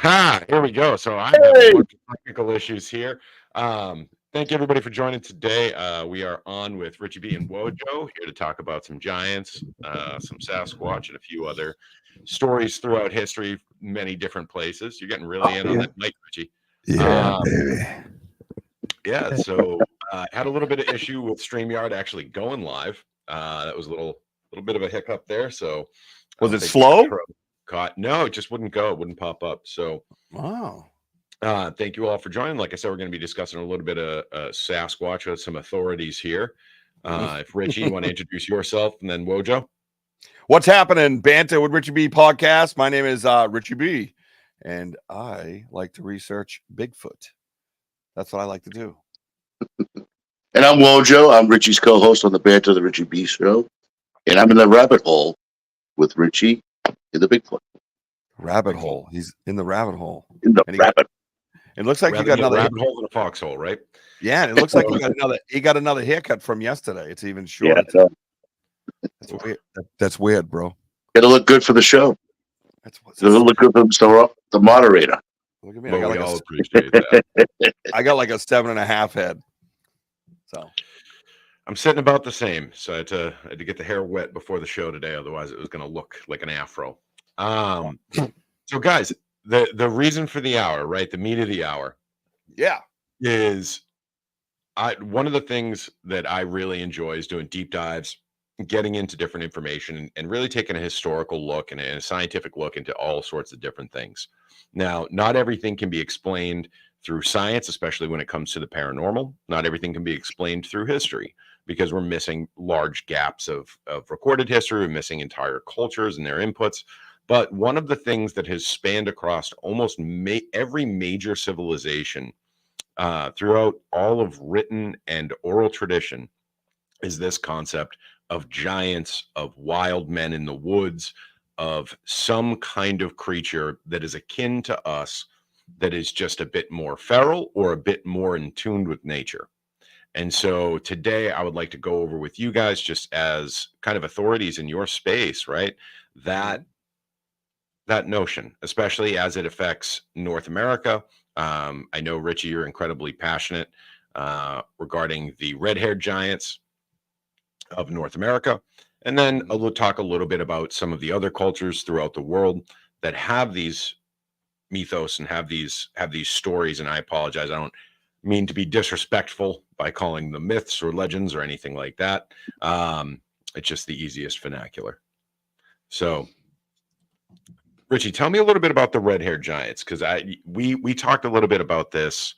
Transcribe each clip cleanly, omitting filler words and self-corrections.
Here we go. So I'm having a Hey! bunch of technical issues here. Thank you everybody for joining today. We are on with Richie B and Wojo here to talk about some giants, some Sasquatch, and a few other stories throughout history, many different places. You're getting really Oh, in on yeah. that mic, Richie. Yeah, Um, baby. yeah, so had a little bit of issue with StreamYard actually going live. That was a little bit of a hiccup there. So I Was don't it think the slow? intro caught. No, it just wouldn't go. It wouldn't pop up. So Wow. thank you all for joining. Like I said, we're going to be discussing a little bit of Sasquatch with some authorities here. If Richie, you want to introduce yourself, and then Wojo. What's happening? Banter with Richie B podcast. My name is Richie B, and I like to research Bigfoot. That's what I like to do. And I'm Wojo. I'm Richie's co-host on the Banter of the Richie B Show. And I'm in the rabbit hole with Richie in the Bigfoot. Rabbit hole. He's in the rabbit hole. In the And rabbit. it looks like Rather he got be a another. rabbit hole than a foxhole, right? Yeah, and it looks like he got another haircut from yesterday. It's even Yeah, shorter. no, That's weird. That's weird, bro. it'll look good for the show. That's what's It'll look good for the moderator. Look at me. Well, we all appreciate that. I got like a 7.5 head. So I'm sitting about the same. So I had to get the hair wet before the show today. Otherwise, it was going to look like an afro. So guys, the reason for the hour, right? The meat of the hour. yeah. Is one of the things that I really enjoy is doing deep dives, getting into different information, and really taking a historical look and a scientific look into all sorts of different things. Now, not everything can be explained through science, especially when it comes to the paranormal. Not everything can be explained through history because we're missing large gaps of recorded history. We're missing entire cultures and their inputs. But one of the things that has spanned across almost every major civilization throughout all of written and oral tradition is this concept of giants, of wild men in the woods, of some kind of creature that is akin to us, that is just a bit more feral or a bit more in tune with nature. And so today I would like to go over with you guys, just as kind of authorities in your space, right? That notion, especially as it affects North America. I know, Richie, you're incredibly passionate regarding the red-haired giants of North America. And then we'll talk a little bit about some of the other cultures throughout the world that have these mythos and have these stories. And I apologize, I don't mean to be disrespectful by calling them myths or legends or anything like that. It's just the easiest vernacular. So Richie, tell me a little bit about the red-haired giants, because we talked a little bit about this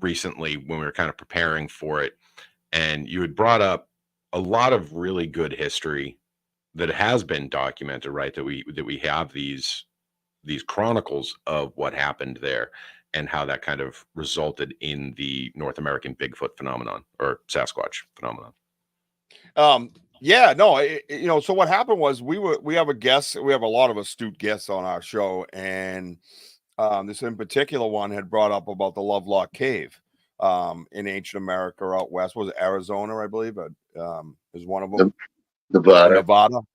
recently when we were kind of preparing for it, and you had brought up a lot of really good history that has been documented, right? That we have these chronicles of what happened there and how that kind of resulted in the North American Bigfoot phenomenon or Sasquatch phenomenon. Yeah, no, so what happened was we have a guest, we have a lot of astute guests on our show, and this in particular one had brought up about the Lovelock Cave in ancient America out west. Was it Arizona, I believe, is one of them.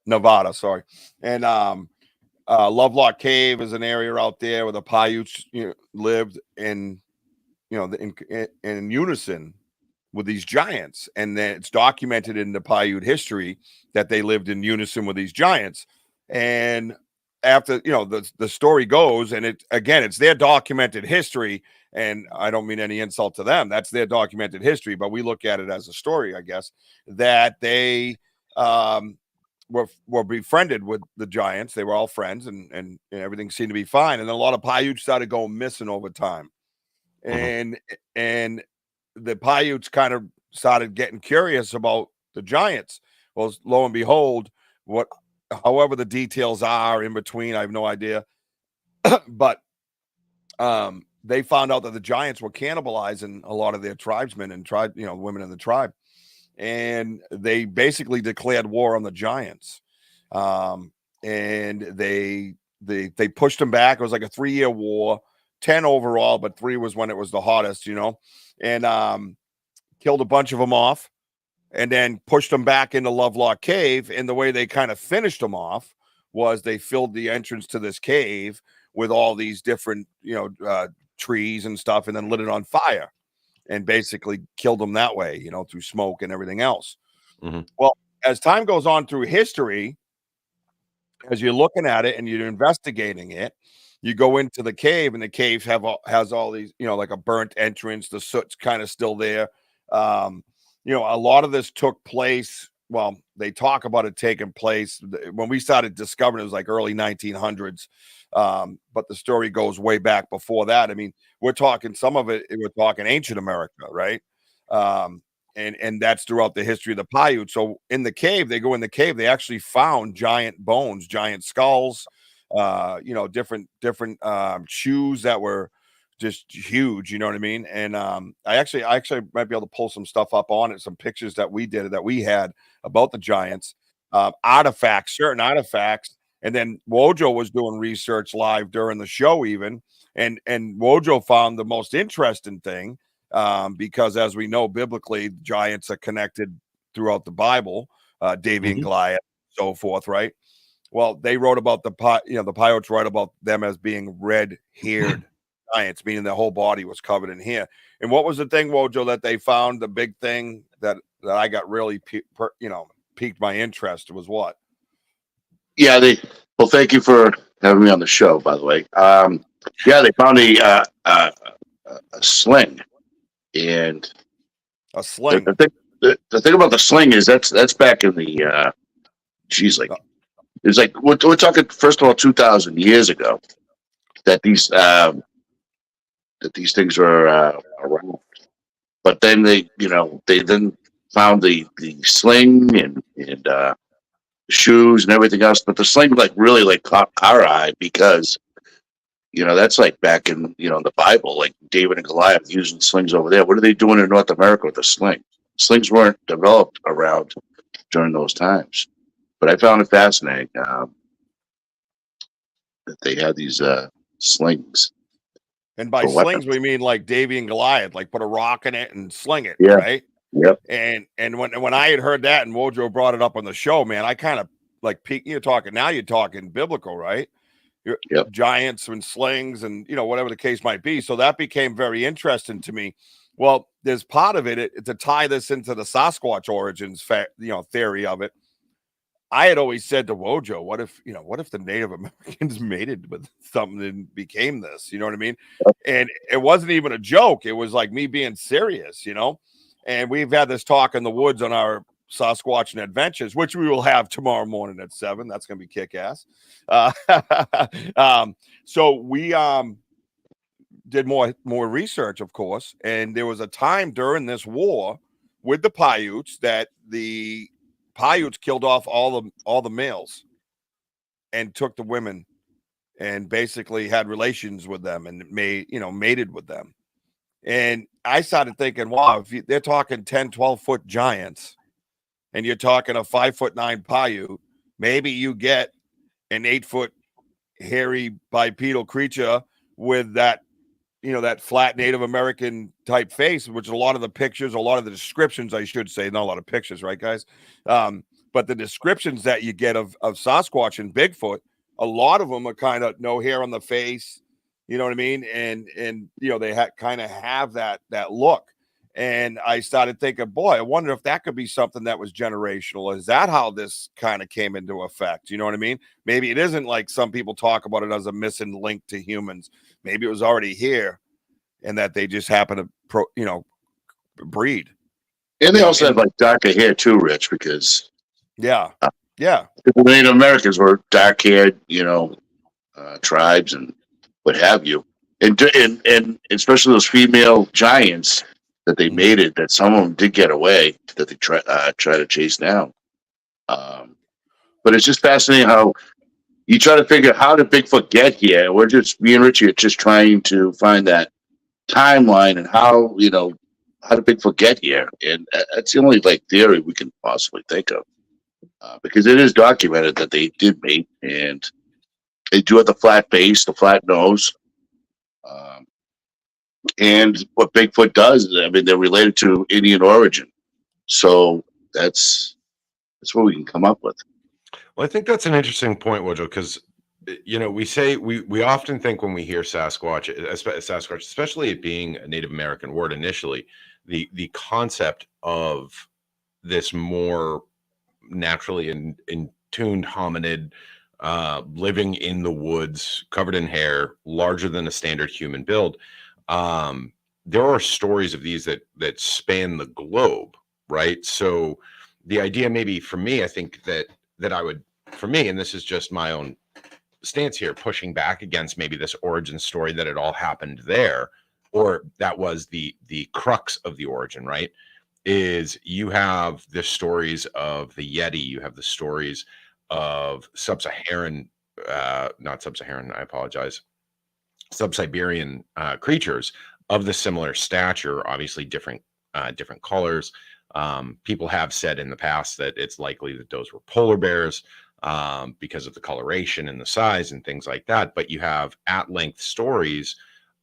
Nevada, sorry. And Lovelock Cave is an area out there where the Paiutes lived in unison with these giants, and then it's documented in the Paiute history that they lived in unison with these giants. And after the story goes, and it's their documented history, and I don't mean any insult to them, that's their documented history, but we look at it as a story, I guess, that they were befriended with the giants. They were all friends, and everything seemed to be fine. And then a lot of Paiutes started going missing over time, and the Paiutes kind of started getting curious about the giants. Well, lo and behold, however the details are in between, I have no idea. But they found out that the giants were cannibalizing a lot of their tribesmen and women in the tribe. And they basically declared war on the giants. And they pushed them back. It was like a 3-year war, 10 overall, but 3 was when it was the hottest, and killed a bunch of them off, and then pushed them back into Lovelock Cave. And the way they kind of finished them off was they filled the entrance to this cave with all these different, trees and stuff, and then lit it on fire and basically killed them that way, through smoke and everything else. Mhm. Well, as time goes on through history, as you're looking at it and you're investigating it, you go into the cave, and the cave has all these, like a burnt entrance. The soot's kind of still there. A lot of this took place. Well, they talk about it taking place when we started discovering it was like early 1900s. But the story goes way back before that. I mean, we're talking some of it. We're talking ancient America, right? And that's throughout the history of the Paiute. So in the cave, they actually found giant bones, giant skulls, different shoes that were just huge, you know what I mean? And I actually might be able to pull some stuff up on it, some pictures that we had about the giants, certain artifacts. And then Wojo was doing research live during the show even, and Wojo found the most interesting thing, because as we know biblically, giants are connected throughout the Bible, Davy and Goliath, so forth, right? Well, they wrote about the Paiutes write about them as being red-haired giants, meaning their whole body was covered in hair. And what was the thing, Wojo, that they found? The big thing that I got really piqued my interest was what? Yeah, well, thank you for having me on the show, by the way. Yeah, they found a sling, and A sling. the thing about the sling is that's back in the like it's like we're talking, first of all, 2,000 years ago that these things were around. But then they then found the sling and shoes and everything else. But the sling really caught our eye because that's like back in the Bible, like David and Goliath using slings over there. What are they doing in North America with a sling? Slings weren't developed around during those times. But I found it fascinating that they had these slings. And by slings, we mean like Davy and Goliath, like put a rock in it and sling it, yeah. right? Yep. And when I had heard that and Wojo brought it up on the show, man, I kind of like peaked. You're talking biblical, right? Yep. Giants and slings and whatever the case might be. So that became very interesting to me. Well, there's part of it to tie this into the Sasquatch origins, theory of it. I had always said to Wojo, what if the Native Americans mated with something and became this? You know what I mean? And it wasn't even a joke. It was like me being serious, And we've had this talk in the woods on our Sasquatch Adventures, which we will have tomorrow morning at 7. That's going to be kick ass. So we did more research, of course. And there was a time during this war with the Paiutes that the Paiutes killed off all the males and took the women and basically had relations with them and mated with them. And I started thinking, wow, if they're talking 10, 12-foot giants and you're talking a 5'9" Paiute, maybe you get an 8-foot hairy bipedal creature with that, that flat Native American type face, which a lot of the pictures, a lot of the descriptions, I should say, not a lot of pictures, right, guys? But the descriptions that you get of Sasquatch and Bigfoot, a lot of them are kind of no hair on the face, you know what I mean? And they kind of have that look. And I started thinking, boy, I wonder if that could be something that was generational. Is that how this kind of came into effect? You know what I mean? Maybe it isn't like some people talk about it as a missing link to humans. Maybe it was already here and that they just happen to, breed. And they also had like darker hair too, Rich, because yeah. the Native Americans were dark haired, tribes and what have you. And especially those female giants that they mated, that some of them did get away, that they try to chase down. But it's just fascinating how you try to figure out how did Bigfoot get here. Me and Richie are just trying to find that timeline and how did Bigfoot get here? And that's the only theory we can possibly think of, because it is documented that they did mate, and they do have the flat face, the flat nose. And what Bigfoot does, I mean, they're related to Indian origin. So that's what we can come up with. Well, I think that's an interesting point, Wojo, because we often think when we hear Sasquatch, Sasquatch, especially it being a Native American word initially, the concept of this more naturally in tuned hominid, living in the woods, covered in hair, larger than a standard human build. There are stories of these that span the globe, right? So the idea, maybe for me, I think that I would, for me, and this is just my own stance here, pushing back against maybe this origin story that it all happened there, or that was the crux of the origin, right? Is you have the stories of the Yeti, you have the stories of sub-Saharan, not sub-Saharan, I apologize, sub-Siberian creatures of the similar stature, obviously different colors. People have said in the past that it's likely that those were polar bears, because of the coloration and the size and things like that. But you have at-length stories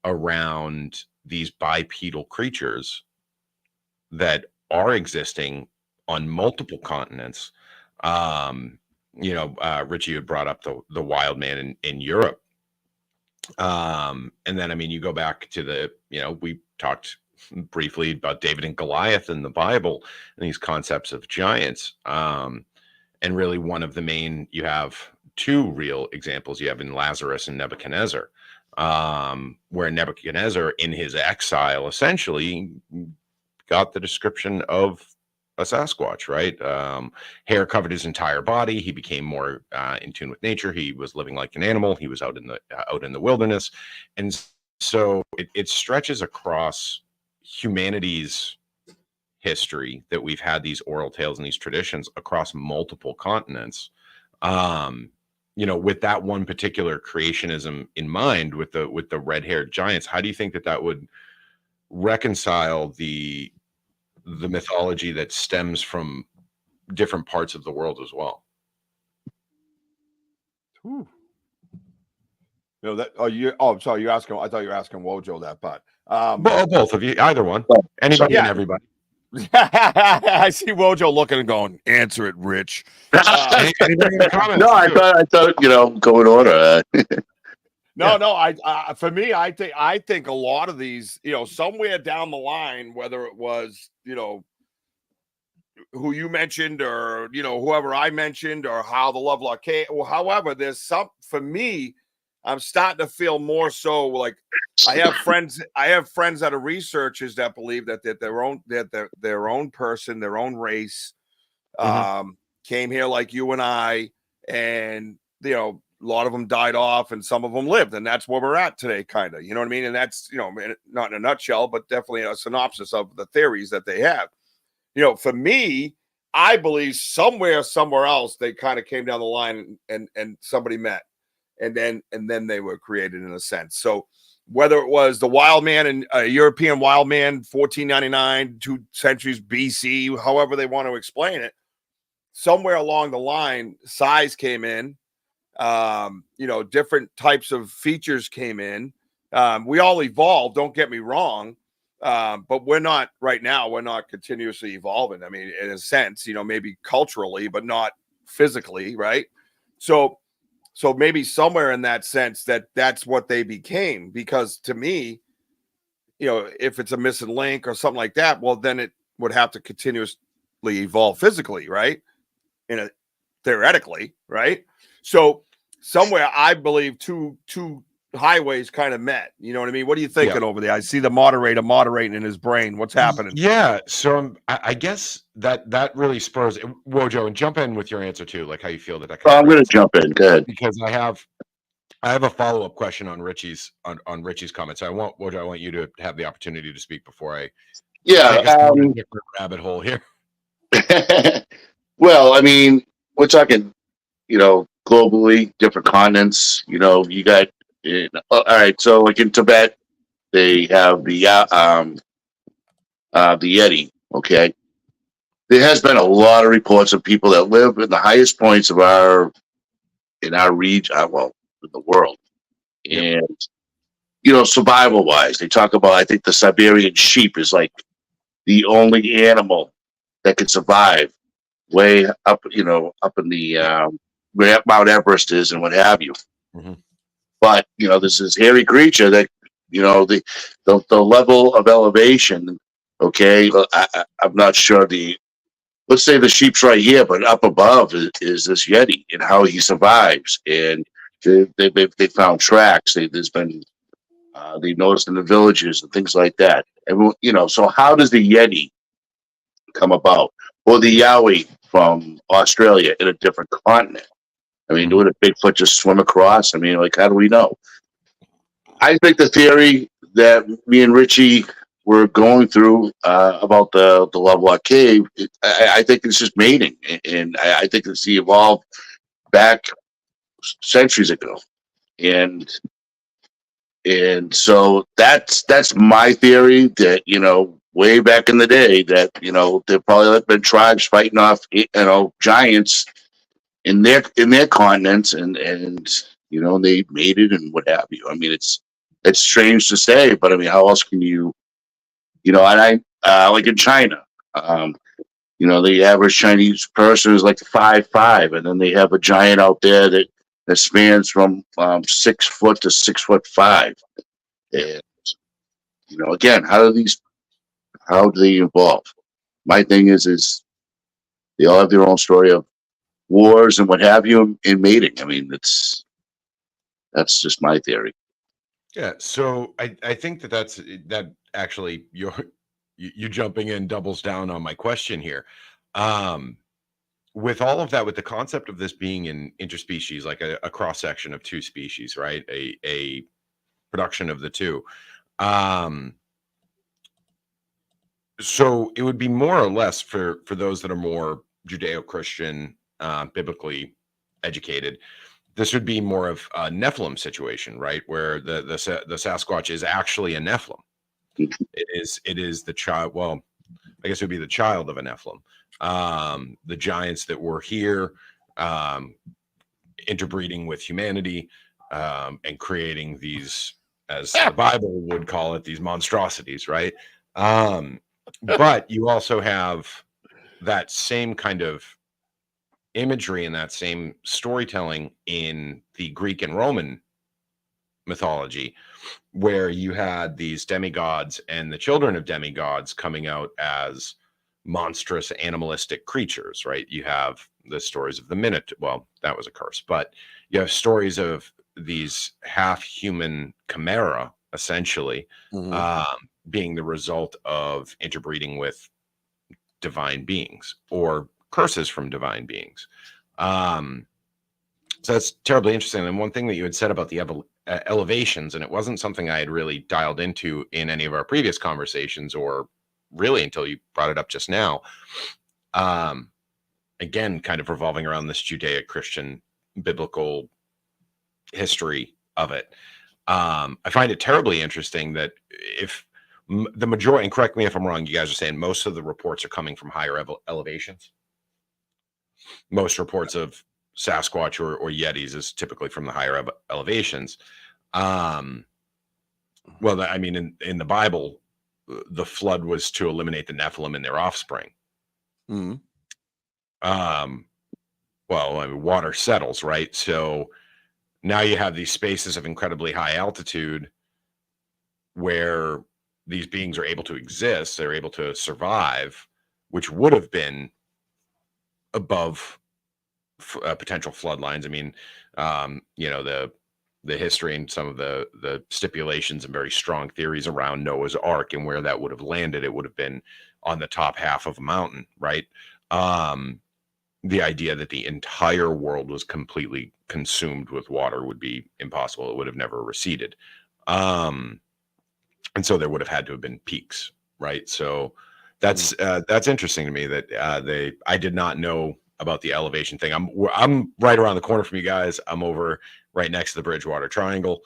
around these bipedal creatures that are existing on multiple continents. Richie had brought up the wild man in Europe. And then, I mean, you go back to we talked briefly about David and Goliath in the Bible and these concepts of giants. And really one of the main, you have two real examples. You have in Lazarus and Nebuchadnezzar, where Nebuchadnezzar in his exile essentially got the description of a Sasquatch, right? Hair covered his entire body. He became more in tune with nature. He was living like an animal. He was out in the wilderness. And so it stretches across humanity's history that we've had these oral tales and these traditions across multiple continents. With that one particular creationism in mind, with the red-haired giants, how do you think that would reconcile the mythology that stems from different parts of the world as well? Ooh. Sorry, you're asking, I thought you were asking Wojo that part. Both of you, either one, anybody and everybody. I see Wojo looking and going, answer it, Rich. Anybody in the comments? No, I thought go in order. For me, I think a lot of these, somewhere down the line, whether it was, who you mentioned or, whoever I mentioned or how the Lovelock came, or however, for me, I'm starting to feel more so like I have friends that are researchers that believe that their own person, their own race, came here like you and I, and a lot of them died off and some of them lived, and that's where we're at today, kind of, you know what I mean? And that's, not in a nutshell, but definitely a synopsis of the theories that they have. For me, I believe somewhere else they kind of came down the line and somebody met, and then they were created in a sense. So whether it was the wild man and European wild man, 1499, 2 centuries BC, however they want to explain it, somewhere along the line, size came in, different types of features came in. We all evolved, don't get me wrong. But we're not continuously evolving. I mean, in a sense, maybe culturally, but not physically, right? So maybe somewhere in that sense that's what they became, because to me, if it's a missing link or something like that, well, then it would have to continuously evolve physically, right? Theoretically, right? So somewhere I believe two highways kind of met. You know what I mean? What are you thinking over there? I see the moderator moderating in his brain. What's happening? Yeah. So I guess that really spurs Wojo, and jump in with your answer too, like how you feel that. I'm going to jump in. Go ahead. Because I have a follow-up question on Richie's comments. I want you to have the opportunity to speak before I take a different rabbit hole here. Well, I mean, we're talking, globally, different continents. You got. All right, so like in Tibet, they have the Yeti. Okay, there has been a lot of reports of people that live in the highest points of our region, in the world, and survival wise, they talk about. I think the Siberian sheep is like the only animal that can survive way up, up in the where Mount Everest is and what have you. but there's this hairy creature that the level of elevation. Okay, I'm not sure let's say the sheep's right here, but up above is this Yeti and how he survives. And they found tracks. There's been they noticed in the villages and things like that. And so how does the Yeti come about, or the Yowie from Australia in a different continent? I mean, would a Bigfoot just swim across? I mean, like, how do we know? I think the theory that me and Richie were going through about the Lovelock Cave, I think it's just mating, and I think it's evolved back centuries ago, and so that's my theory, that way back in the day, that there probably have been tribes fighting off giants in their continents, and they mated and what have you. I mean, it's strange to say, but I mean, how else can you and I like in China, the average Chinese person is like 5'5", and then they have a giant out there that spans from 6 foot to 6'5". And again, how do they evolve? My thing is they all have their own story of wars and what have you in mating. I mean, that's just my theory. Yeah, so I think that actually you jumping in doubles down on my question here. With all of that, with the concept of this being an interspecies, like a cross section of two species, right? A production of the two. So it would be more or less for those that are more Judeo-Christian, biblically educated. This would be more of a Nephilim situation, right? Where the Sasquatch is actually a Nephilim. It is the child. Well, I guess it would be the child of a Nephilim. The giants that were here, interbreeding with humanity, and creating these, as the Bible would call it, these monstrosities, right? But you also have that same kind of imagery and that same storytelling in the Greek and Roman mythology, where you had these demigods and the children of demigods coming out as monstrous animalistic creatures, right? You have the stories of the Minotaur. Well, that was a curse, but you have stories of these half-human chimera, essentially, being the result of interbreeding with divine beings or curses from divine beings. So that's terribly interesting. And one thing that you had said about the elevations, and it wasn't something I had really dialed into in any of our previous conversations, or really until you brought it up just now. Again, kind of revolving around this Judeo-Christian biblical history of it. I find it terribly interesting that if the majority, and correct me if I'm wrong, you guys are saying most of the reports are coming from higher elevations. Most reports of Sasquatch or Yetis is typically from the higher elevations. Well, I mean, in the Bible, the flood was to eliminate the Nephilim and their offspring. Well, I mean, water settles, right? So now you have these spaces of incredibly high altitude where these beings are able to exist, they're able to survive, which would have been above potential flood lines. I mean, the history and some of the stipulations and very strong theories around Noah's Ark and where that would have landed, it would have been on the top half of a mountain, right? The idea that the entire world was completely consumed with water would be impossible. It would have never receded. And so there would have had to have been peaks, right? So that's interesting to me that I did not know about the elevation thing. I'm right around the corner from you guys. I'm over right next to the Bridgewater Triangle.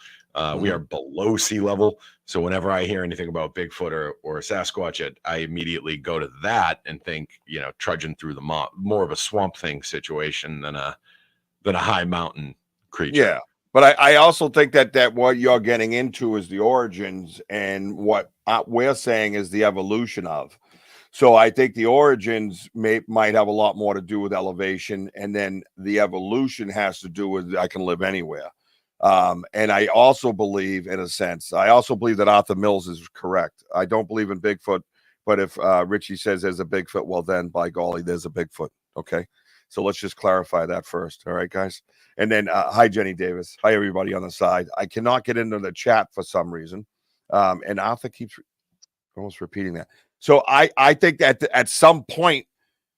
We are below sea level. So whenever I hear anything about Bigfoot or Sasquatch, I immediately go to that and think, trudging through the more of a Swamp Thing situation than a high mountain creature. Yeah. But I also think that what you're getting into is the origins, and what we're saying is the evolution of. So I think the origins might have a lot more to do with elevation, and then the evolution has to do with I can live anywhere. And I also believe, in a sense, that Arthur Mills is correct. I don't believe in Bigfoot, but if Richie says there's a Bigfoot, well, then by golly, there's a Bigfoot. Okay. So let's just clarify that first. All right, guys. And then, hi, Jenny Davis. Hi, everybody on the side. I cannot get into the chat for some reason. And Arthur keeps almost repeating that. So I think that at some point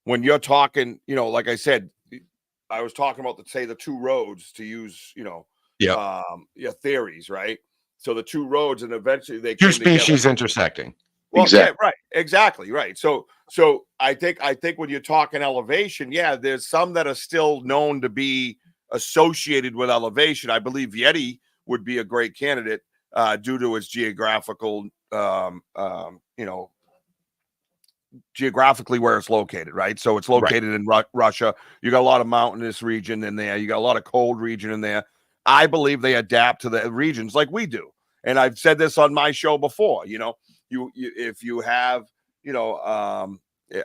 when you're talking, like I said, I was talking about the two roads to use, your theories, right? So the two roads, and eventually they two came species together. intersecting. Well, Exactly. yeah, right, exactly, right. So I think when you're talking elevation, yeah, there's some that are still known to be associated with elevation. I believe Yeti would be a great candidate due to its geographical, geographically where it's located, right? So it's located in Russia. You got a lot of mountainous region in there. You got a lot of cold region in there. I believe they adapt to the regions like we do. And I've said this on my show before, if you have, I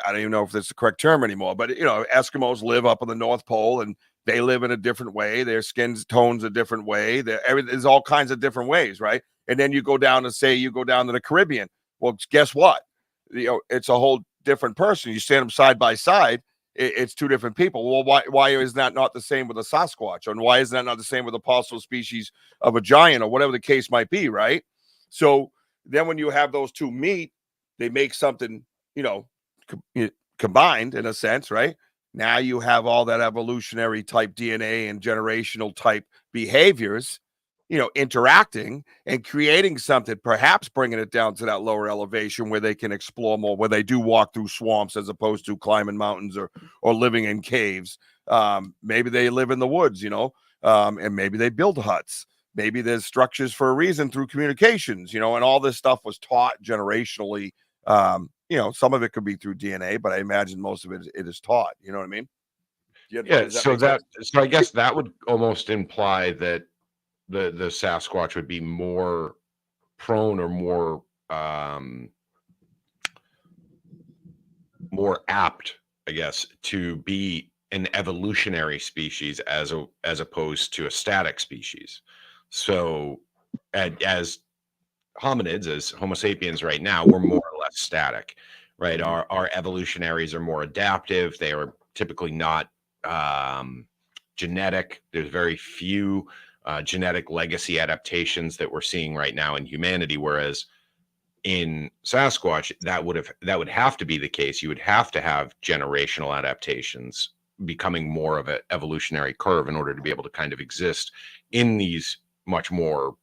don't even know if that's the correct term anymore, but Eskimos live up on the North Pole and they live in a different way. Their skin tones a different way. There's all kinds of different ways, right? And then you go down to the Caribbean. Well, guess what? It's a whole different person. You stand them side by side, it's two different people. Well, why is that not the same with a Sasquatch? And why is that not the same with a possible species of a giant or whatever the case might be, right? So then when you have those two meet, they make something, combined in a sense, right? Now you have all that evolutionary type DNA and generational type behaviors, interacting and creating something, perhaps bringing it down to that lower elevation where they can explore more, where they do walk through swamps as opposed to climbing mountains or living in caves. Maybe they live in the woods, and maybe they build huts. Maybe there's structures for a reason through communications, and all this stuff was taught generationally. Some of it could be through DNA, but I imagine most of it is taught. You know what I mean? Yeah. So I guess that would almost imply that the Sasquatch would be more prone or more apt, I guess, to be an evolutionary species as opposed to a static species. So as hominids, as Homo sapiens right now, we're more or less static, right? Our evolutionaries are more adaptive. They are typically not genetic. There's very few genetic legacy adaptations that we're seeing right now in humanity, whereas in Sasquatch, that would have to be the case. You would have to have generational adaptations becoming more of an evolutionary curve in order to be able to kind of exist in these much more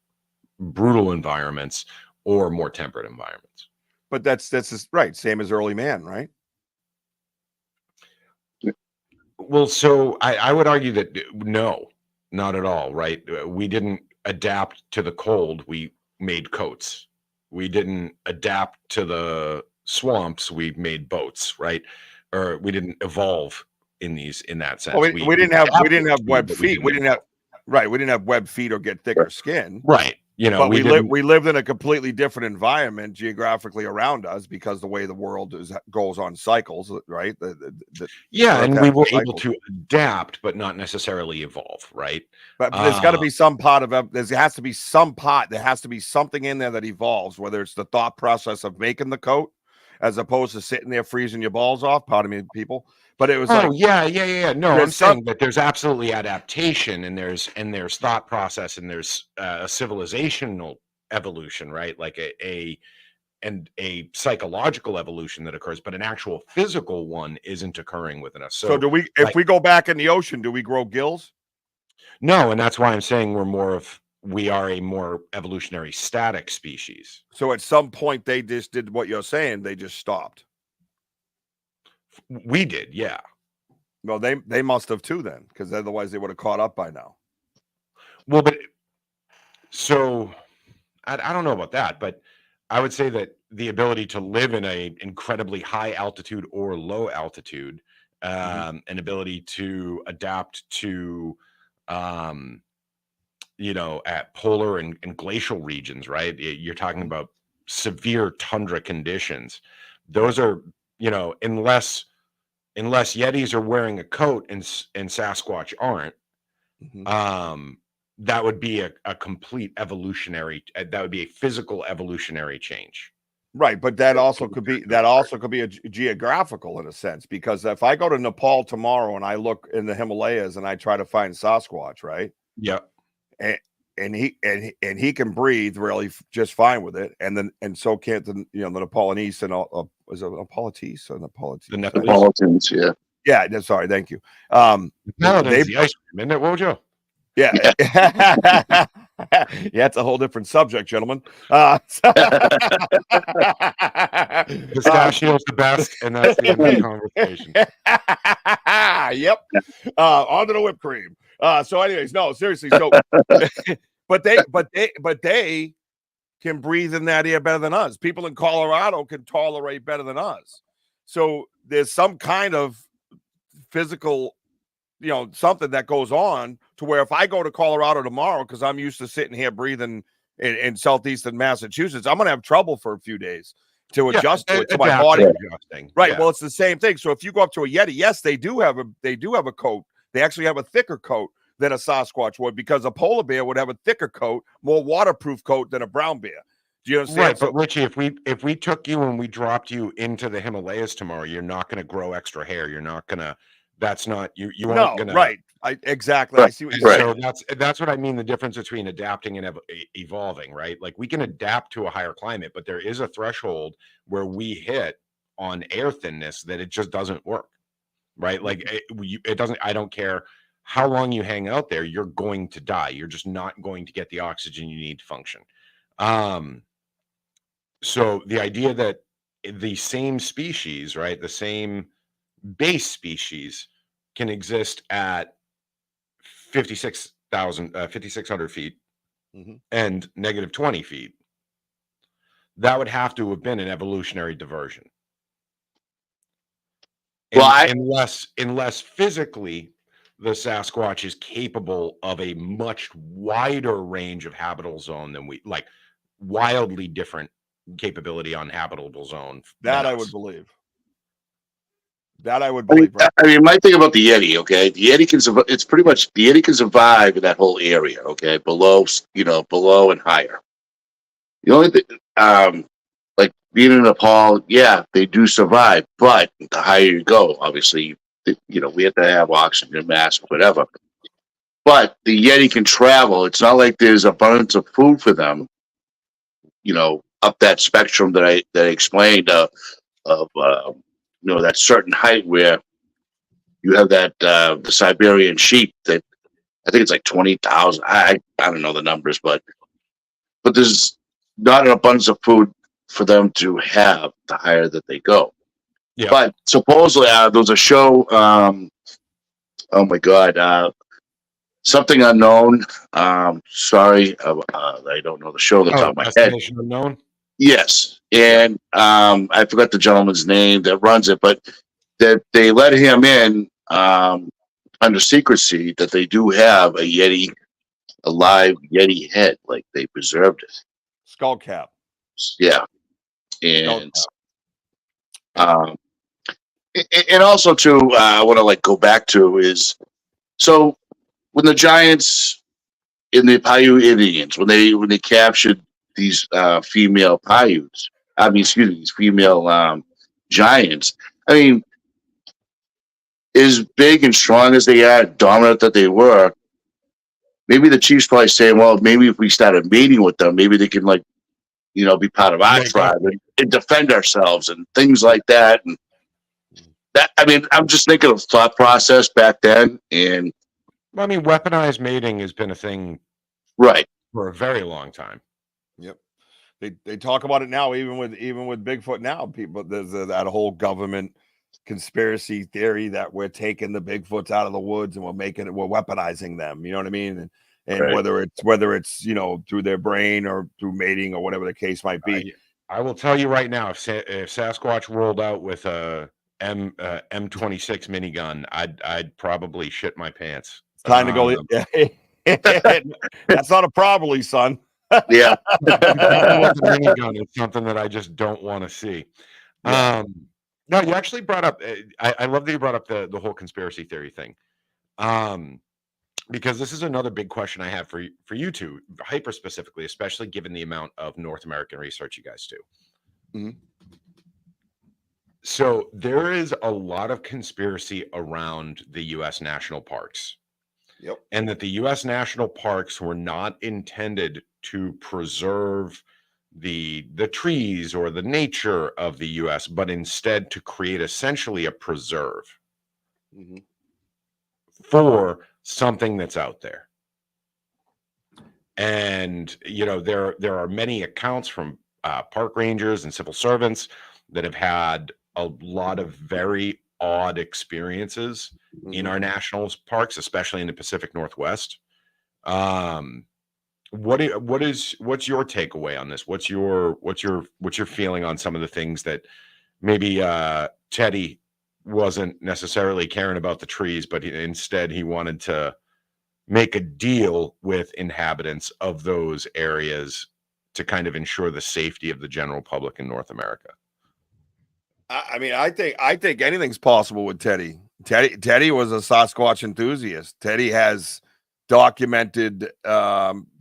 brutal environments or more temperate environments. But that's right. Same as early man, right? Well, so I would argue that no, not at all, right? We didn't adapt to the cold. We made coats. We didn't adapt to the swamps. We made boats, right? Or we didn't evolve in that sense. Well, we didn't have webbed feet. We didn't have webbed feet or get thicker skin. Right. But we lived in a completely different environment geographically around us because the way the world goes on cycles, right? And we were able to adapt, but not necessarily evolve, right? But there's got to be some part of there has to be something in there that evolves, whether it's the thought process of making the coat as opposed to sitting there freezing your balls off. Pardon me, people. But it was No, I'm saying that there's absolutely adaptation and there's thought process and there's a civilizational evolution, right? Like a psychological evolution that occurs, but an actual physical one isn't occurring within us. So do we, if we go back in the ocean, do we grow gills? No, and that's why I'm saying we are a more evolutionary static species. So at some point they just did what you're saying, they just stopped. We did, yeah. Well, they must have too then, because otherwise they would have caught up by now. Well, but so I don't know about that, but I would say that the ability to live in a incredibly high altitude or low altitude, an ability to adapt to, at polar and glacial regions, right? You're talking about severe tundra conditions. Those are, unless Yetis are wearing a coat and Sasquatch aren't, that would be a complete evolutionary. That would be a physical evolutionary change. Right, but that also could be a geographical in a sense, because if I go to Nepal tomorrow and I look in the Himalayas and I try to find Sasquatch, right? Yeah. And he can breathe really just fine with it, and so can't the Nepalese and all. Was it Nepalese or Nepalese? The Neapolitans, yeah. Yeah, sorry, thank you. Nowadays, the ice cream, isn't it, Wojo? Yeah. Yeah, it's a whole different subject, gentlemen. Pistachio's the best, and that's the end of the conversation. Yep. On to the whipped cream. So, anyways, no, seriously. So, but they can breathe in that air better than us. People in Colorado can tolerate better than us. So there's some kind of physical, something that goes on to where if I go to Colorado tomorrow, because I'm used to sitting here breathing in southeastern Massachusetts, I'm going to have trouble for a few days to adjust to it, to my body. Adjusting. Right. Yeah. Well, it's the same thing. So if you go up to a Yeti, yes, they do have a coat. They actually have a thicker coat than a Sasquatch would, because a polar bear would have a thicker coat, more waterproof coat than a brown bear. Do you understand? Right, but Richie, if we took you and we dropped you into the Himalayas tomorrow, you're not going to grow extra hair. You're not going to. That's not you. You aren't going to. Right. Exactly. I see what you're saying. So that's what I mean. The difference between adapting and evolving, right? Like we can adapt to a higher climate, but there is a threshold where we hit on air thinness that it just doesn't work, right? Like it doesn't. I don't care how long you hang out there. You're going to die. You're just not going to get the oxygen you need to function. So the idea that the same species, right, the same base species can exist at 5,600 feet and negative 20 feet, that would have to have been an evolutionary diversion. Unless physically the Sasquatch is capable of a much wider range of habitable zone than we like, wildly different capability on habitable zone. That I would believe. Right? I mean, my thing about the Yeti, okay, the Yeti can survive. It's pretty much the Yeti can survive in that whole area, okay, below and higher. The only thing, like being in Nepal, yeah, they do survive, but the higher you go, obviously, we have to have oxygen mask, whatever. But the Yeti can travel. It's not like there's abundance of food for them, up that spectrum that I explained of that certain height where you have that the Siberian sheep that I think it's like 20,000. I don't know the numbers, but there's not an abundance of food for them to have the higher that they go. Yeah. But supposedly there was a show. Oh my God. Something Unknown. Sorry, I don't know the show on the top of my head. Destination Unknown. Yes, and I forgot the gentleman's name that runs it, but that they let him in under secrecy that they do have a live Yeti head, like they preserved it. Skull cap. Yeah, and and also too, I want to go back to is so when the giants in the Paiute Indians when they captured these female Paiutes, these female giants. I mean, as big and strong as they are, dominant that they were, maybe the chiefs probably saying, well, maybe if we started mating with them, maybe they can be part of our tribe and defend ourselves and things like that. And that, I'm just thinking of thought process back then. And weaponized mating has been a thing, right, for a very long time. Yep. They talk about it now, even with Bigfoot now. People, there's that whole government conspiracy theory that we're taking the Bigfoots out of the woods and we're weaponizing them. You know what I mean? And right. whether it's through their brain or through mating or whatever the case might be. I will tell you right now, if Sasquatch rolled out with a M26 minigun, I'd probably shit my pants. Time to go. That's not a probably, son. Yeah. Minigun is something that I just don't want to see. Yeah. No, you actually brought up. I love that you brought up the whole conspiracy theory thing. because this is another big question I have for you two, hyper specifically, especially given the amount of North American research you guys do. Mhm. So there is a lot of conspiracy around the U.S. national parks, Yep. and that the U.S. national parks were not intended to preserve the trees or the nature of the U.S., but instead to create essentially a preserve Mhm. for something that's out there. And there are many accounts from park rangers and civil servants that have had a lot of very odd experiences in Mhm. our national parks, especially in the Pacific Northwest. Um, what's your takeaway on this? What's your feeling on some of the things that maybe Teddy wasn't necessarily caring about the trees, but instead he wanted to make a deal with inhabitants of those areas to kind of ensure the safety of the general public in North America? I mean, I think anything's possible with Teddy. Teddy was a Sasquatch enthusiast. Teddy has documented,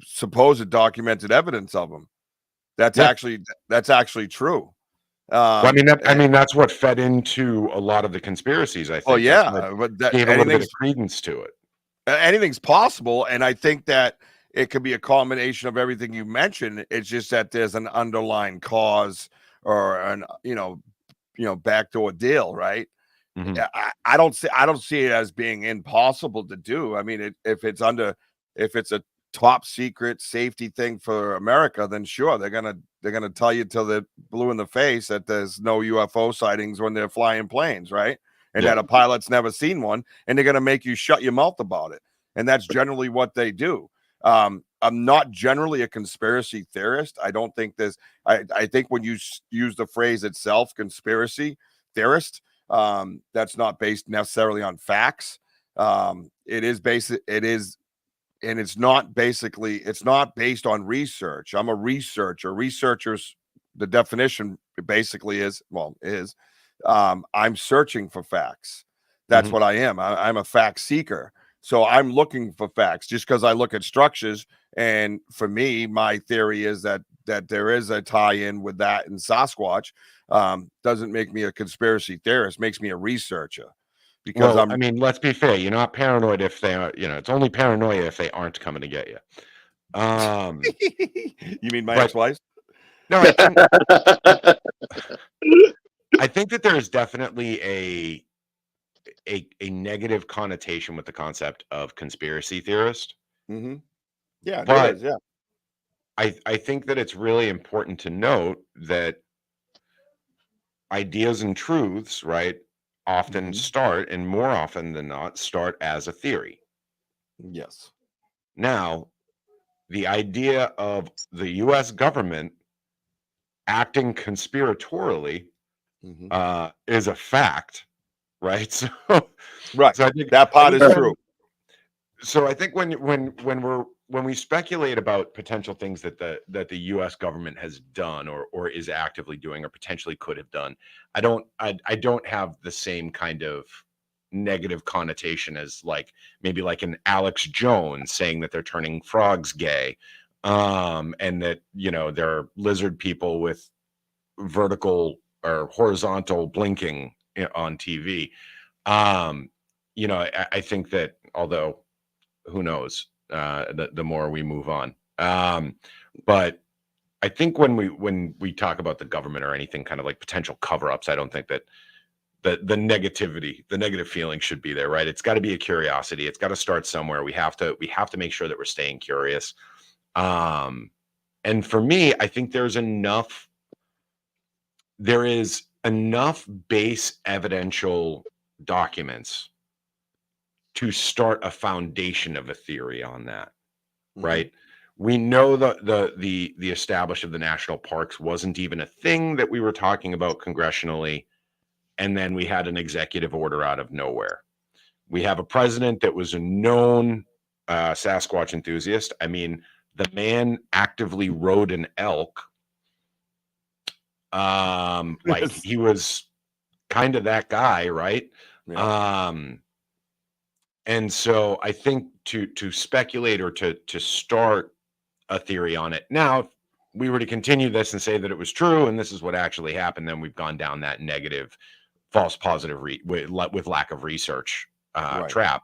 supposed documented evidence of him. That's Yeah. actually true. Well, I And, mean, that's what fed into a lot of the conspiracies, I well, think. That's what yeah, but that gave a little bit of credence to it. anything's possible, and I think that it could be a combination of everything you mentioned. It's just that there's an underlying cause or an backdoor deal, right? Mhm. I don't see it as being impossible to do. I mean, if it's a top secret safety thing for America, then sure, they're gonna tell you till they're blue in the face that there's no UFO sightings when they're flying planes, right? And Yeah. that a pilot's never seen one, and they're gonna make you shut your mouth about it. And that's generally what they do. I'm not generally a conspiracy theorist. I don't think there's. I think when you use the phrase itself, conspiracy theorist, that's not based necessarily on facts. It is basic. It is, and it's not based on research. I'm a researcher. Researchers, the definition basically is I'm searching for facts. That's Mhm. what I am. I'm a fact seeker. So I'm looking for facts just because I look at structures. And for me, my theory is that there is a tie-in with that in Sasquatch. Doesn't make me a conspiracy theorist, makes me a researcher because Well, I'm I mean, let's be fair. You're not paranoid if they are, it's only paranoia if they aren't coming to get you. you mean my But ex-wife? no, I I think that there is definitely a negative connotation with the concept of conspiracy theorist. Hmm. Yeah, there But is. Yeah. I think that it's really important to note that ideas and truths, right, often Hmm. start, and more often than not, start as a theory. Yes. Now, the idea of the US government acting conspiratorially Hmm. is a fact, right? Right. So That I part think is true. I think when we speculate about potential things that the U.S. government has done or is actively doing or potentially could have done, I don't have the same kind of negative connotation as maybe like an Alex Jones saying that they're turning frogs gay, and that they're lizard people with vertical or horizontal blinking on TV. Um, I think that, although who knows, the more we move on. But I think when we talk about the government or anything kind of like potential cover-ups, I don't think that the negative feeling should be there, right? It's got to be a curiosity. It's got to start somewhere. We have to make sure that we're staying curious. Um, and for me, I think there is enough base evidential documents to start a foundation of a theory on that, Hmm. right? We know the establish of the national parks wasn't even a thing that we were talking about congressionally, and then we had an executive order out of nowhere. We have a president that was a known Sasquatch enthusiast. I mean, the man actively rode an elk. Like Yes. he was kind of that guy, right? Yeah. Um, And so I think to speculate or to start a theory on it. Now, if we were to continue this and say that it was true and this is what actually happened, then we've gone down that negative, false positive with lack of research Right. trap.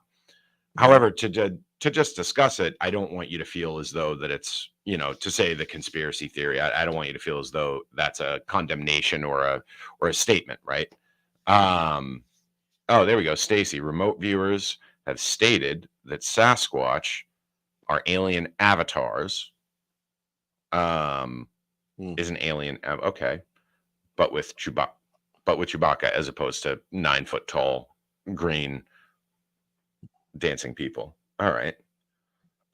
However, to just discuss it, I don't want you to feel as though that it's, to say the conspiracy theory. I don't want you to feel as though that's a condemnation or a statement, right? Oh, there we go. Stacy, remote viewers have stated that Sasquatch are alien avatars. Is an alien. Okay. But with Chewbacca as opposed to 9-foot tall, green, dancing people. All right.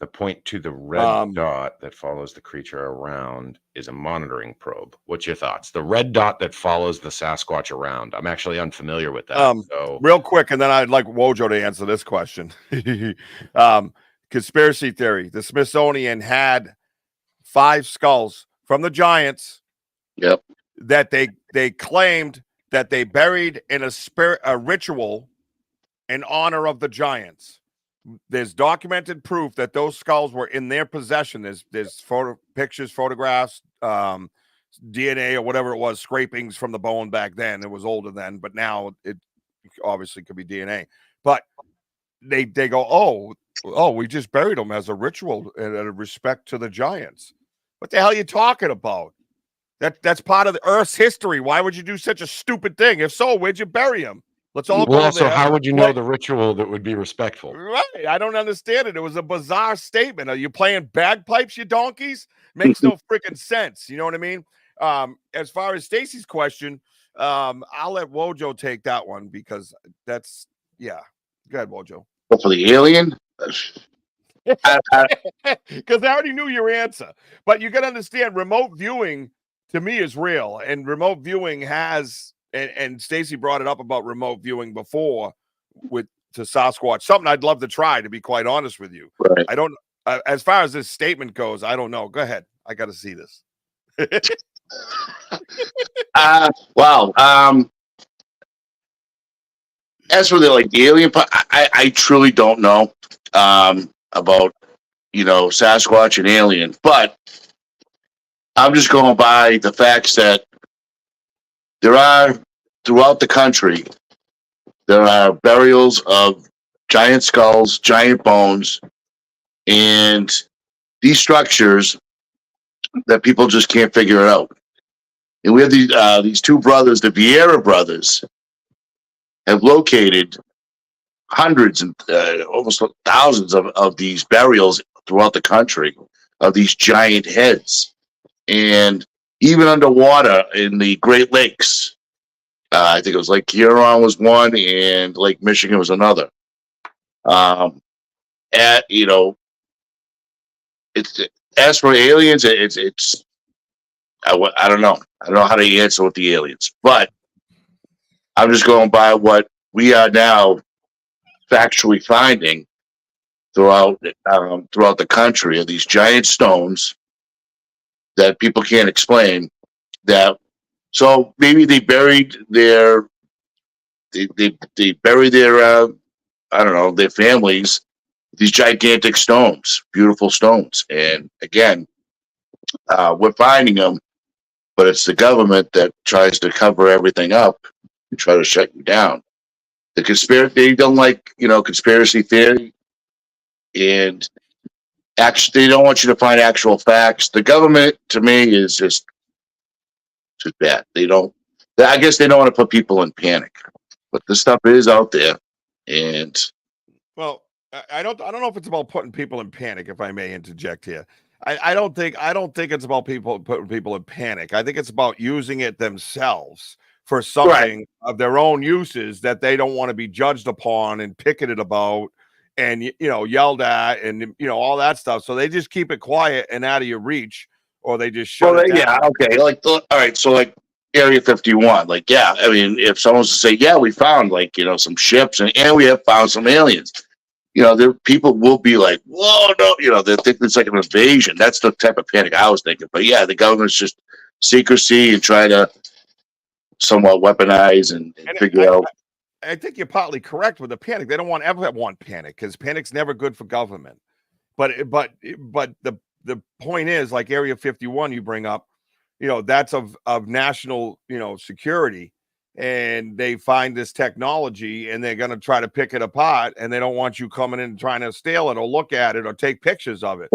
The point to the red dot that follows the creature around is a monitoring probe. What's your thoughts? The red dot that follows the Sasquatch around. I'm actually unfamiliar with that. So real quick, and then I'd like Wojo to answer this question. Conspiracy theory. The Smithsonian had 5 skulls from the giants. Yep. That they claimed that they buried in a ritual in honor of the giants. There's documented proof that those skulls were in their possession. There's pictures, photographs, DNA or whatever it was, scrapings from the bone back then. It was older then, but now it obviously could be DNA. But they go, oh, we just buried them as a ritual and a respect to the giants. What the hell are you talking about? That's part of the Earth's history. Why would you do such a stupid thing? If so, where'd you bury them? Let's all go also, there. how would you know the ritual that would be respectful? Right. I don't understand it. It was a bizarre statement. Are you playing bagpipes, you donkeys? Makes no freaking sense. You know what I mean? As far as Stacy's question, I'll let Wojo take that one because that's, yeah. Go ahead, Wojo. But for the alien? Because I already knew your answer. But you got to understand, remote viewing to me is real. And remote viewing has... And Stacy brought it up about remote viewing before to Sasquatch. Something I'd love to try, to be quite honest with you. Right. I don't, as far as this statement goes, I don't know. Go ahead. I got to see this. Wow. As for the alien part, I truly don't know about Sasquatch and alien, but I'm just going by the facts that there are throughout the country. There are burials of giant skulls, giant bones, and these structures that people just can't figure it out. And we have these 2 brothers, the Vieira brothers, have located hundreds and almost thousands of these burials throughout the country of these giant heads. And even underwater in the Great Lakes, I think it was Lake Huron was one, and Lake Michigan was another. It's as for aliens, it's I don't know. I don't know how to answer with the aliens, but I'm just going by what we are now factually finding throughout the country of these giant stones that people can't explain. So maybe they buried their I don't know, their families, these gigantic stones, beautiful stones. And again, we're finding them, but it's the government that tries to cover everything up and try to shut you down. The conspiracy, they don't like, conspiracy theory, and actually, they don't want you to find actual facts. The government, to me, is just bad. I guess they don't want to put people in panic, but this stuff is out there. And well, I don't know if it's about putting people in panic, if I may interject here. I don't think it's about putting people in panic. I think it's about using it themselves for something of their own uses that they don't want to be judged upon and picketed about and yelled at and all that stuff. So they just keep it quiet and out of your reach, or they just shut it down. Yeah, okay. All right, so Area 51, I mean, if someone's to say, yeah, we found some ships and we have found some aliens, there people will be like, whoa, no, they think it's like an invasion. That's the type of panic I was thinking. But yeah, the government's just secrecy and try to somewhat weaponize and figure out. I think you're partly correct with the panic. They don't ever want panic because panic's never good for government. But the point is, like Area 51 you bring up, that's of national, security, and they find this technology and they're going to try to pick it apart, and they don't want you coming in and trying to steal it or look at it or take pictures of it.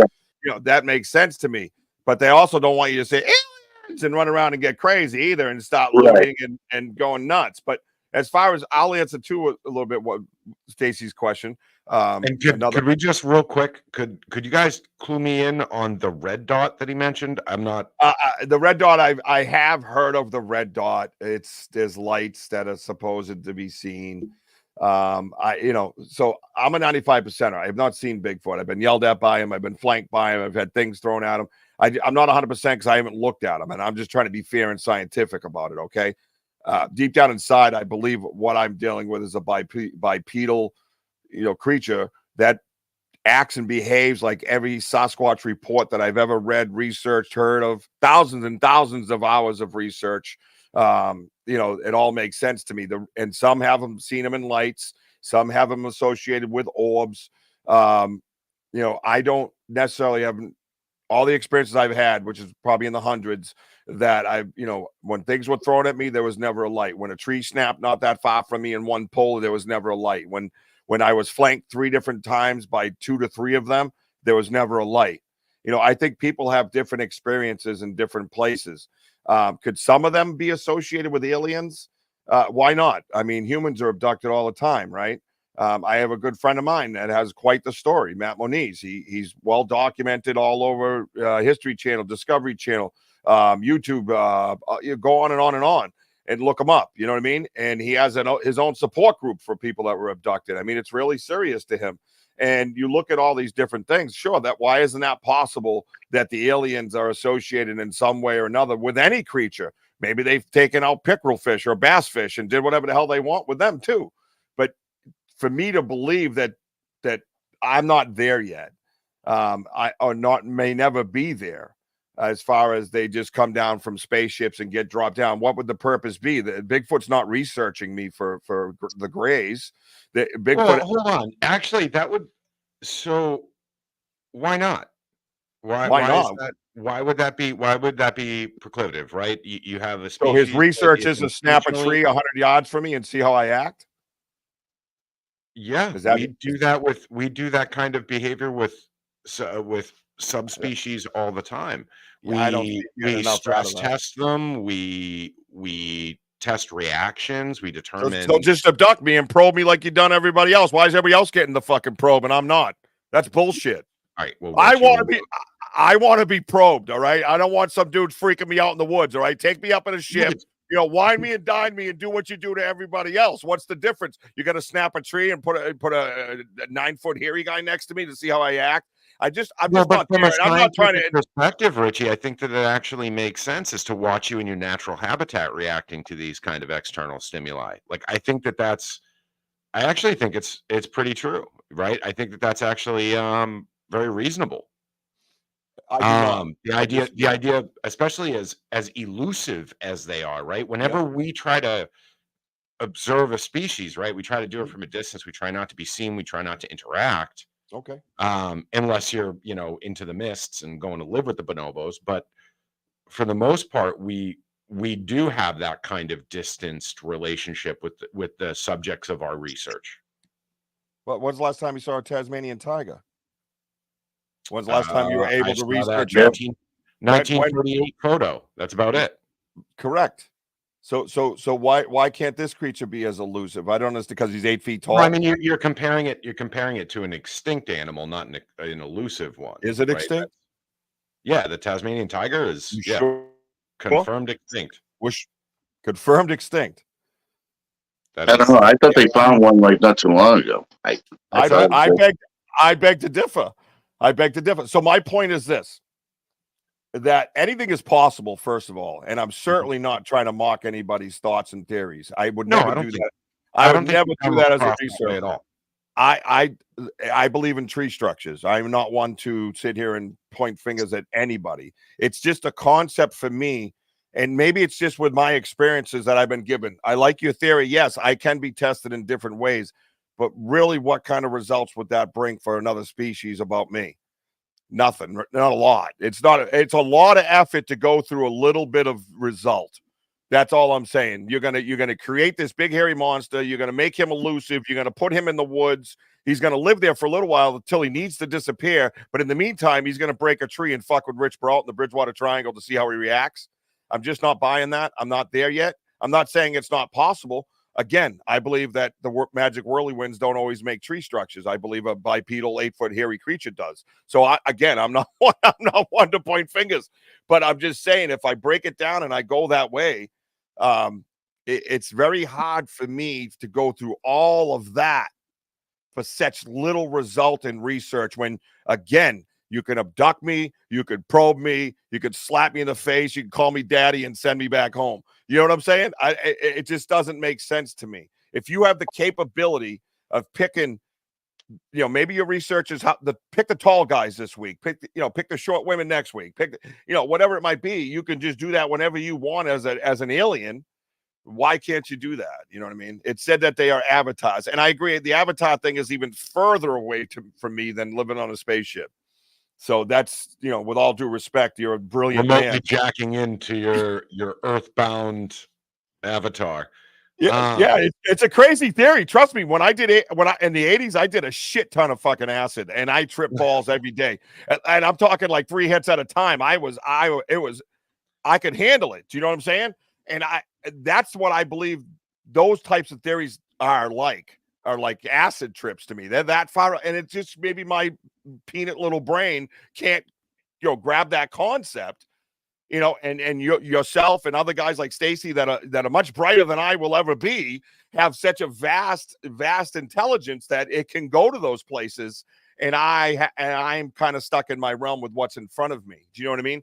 That makes sense to me. But they also don't want you to say aliens and run around and get crazy either and start looting and going nuts. But as far as, I'll answer too a little bit what Stacy's question. And could we just real quick, could you guys clue me in on the red dot that he mentioned? I'm not the red dot. I have heard of the red dot. There's lights that are supposed to be seen. So I'm a 95%er. I have not seen Bigfoot. I've been yelled at by him. I've been flanked by him. I've had things thrown at him. I'm not 100% because I haven't looked at him, and I'm just trying to be fair and scientific about it. Okay. Deep down inside, I believe what I'm dealing with is a bipedal, creature that acts and behaves like every Sasquatch report that I've ever read, researched, heard of, thousands and thousands of hours of research. It all makes sense to me. And some have them seen them in lights, some have them associated with orbs. I don't necessarily have all the experiences I've had, which is probably in the hundreds, that when things were thrown at me, there was never a light. When a tree snapped not that far from me in one pole, there was never a light. When I was flanked 3 different times by 2 to 3 of them, there was never a light. I think people have different experiences in different places. Could some of them be associated with aliens? Why not? I mean, humans are abducted all the time, right? I have a good friend of mine that has quite the story, Matt Moniz. He's well documented all over History Channel, Discovery Channel, YouTube. You go on and on and on. And look him up, you know what I mean? And he has his own support group for people that were abducted. I mean, it's really serious to him. And you look at all these different things. Sure, why isn't that possible that the aliens are associated in some way or another with any creature? Maybe they've taken out pickerel fish or bass fish and did whatever the hell they want with them too. But for me to believe that I'm not there yet, may never be there. As far as they just come down from spaceships and get dropped down, what would the purpose be? Bigfoot's not researching me for the grays. Bigfoot. Well, hold on. Actually, that would. So, why not? Why not? Is that, why would that be? Why would that be proclivative? Right? You have a species. So his research is to snap a tree 100 yards from me and see how I act. Yeah, we do that kind of behavior with subspecies all the time. We stress test them. We test reactions. We determine. So just abduct me and probe me like you've done everybody else. Why is everybody else getting the fucking probe and I'm not? That's bullshit. All right. Well, I want to be probed. All right. I don't want some dude freaking me out in the woods. All right. Take me up in a ship. Wine me and dine me and do what you do to everybody else. What's the difference? You're gonna snap a tree and put a 9-foot hairy guy next to me to see how I act. I'm just not from a I'm not trying to perspective, Richie. I think that it actually makes sense is to watch you in your natural habitat reacting to these kind of external stimuli. Like I actually think it's pretty true, right? I think that's actually very reasonable. The idea, especially as elusive as they are, right? Whenever we try to observe a species, right, we try to do it from a distance. We try not to be seen. We try not to interact. Okay. Unless you're, into the mists and going to live with the bonobos. But for the most part, we do have that kind of distanced relationship with the subjects of our research. But when's the last time you saw a Tasmanian tiger? When's the last time you were able to research 1938 photo? That's about it. Correct. So why can't this creature be as elusive? I don't know. It's because he's 8 feet tall. Well, I mean, you're comparing it to an extinct animal, not an elusive one. Is it extinct? Yeah, the Tasmanian tiger is sure? Confirmed extinct. Confirmed extinct. I don't know. I thought they found one like not too long ago. I beg to differ. So my point is this: that anything is possible, first of all, and I'm certainly not trying to mock anybody's thoughts and theories. I would never do that. I would never do that as a researcher at all. I believe in tree structures. I'm not one to sit here and point fingers at anybody. It's just a concept for me And maybe it's just with my experiences that I've been given. I like your theory. Yes, I can be tested in different ways, but really, what kind of results would that bring for another species about me? Nothing, not a lot. It's a lot of effort to go through a little bit of result. That's all I'm saying. You're gonna create this big hairy monster. You're gonna make him elusive. You're gonna put him in the woods. He's gonna live there for a little while until he needs to disappear. But in the meantime, he's gonna break a tree and fuck with Rich Brault in the Bridgewater Triangle to see how he reacts. I'm just not buying that. I'm not there yet. I'm not saying it's not possible. Again, I believe that the magic whirlywinds don't always make tree structures. I believe a bipedal 8-foot hairy creature does. So I'm not one to point fingers, but I'm just saying if I break it down and I go that way, it's very hard for me to go through all of that for such little result in research when, again, you can abduct me, you could probe me, you could slap me in the face, you can call me daddy and send me back home. You know what I'm saying? It just doesn't make sense to me. If you have the capability of picking, maybe your research is pick the tall guys this week, pick the short women next week, whatever it might be, you can just do that whenever you want as an alien. Why can't you do that? You know what I mean? It said that they are avatars, and I agree. The avatar thing is even further away from me than living on a spaceship. So that's, with all due respect, you're a brilliant remotely man. jacking into your earthbound avatar. Yeah, it's a crazy theory. Trust me, when I in the 80s, I did a shit ton of fucking acid, and I tripped balls every day. And I'm talking like 3 hits at a time. I could handle it. Do you know what I'm saying? And that's what I believe those types of theories are like acid trips to me. They're that far, and it's just maybe my peanut little brain can't, grab that concept, and yourself and other guys like Stacy that are much brighter than I will ever be have such a vast intelligence that it can go to those places. And I'm kind of stuck in my realm with what's in front of me. Do you know what I mean?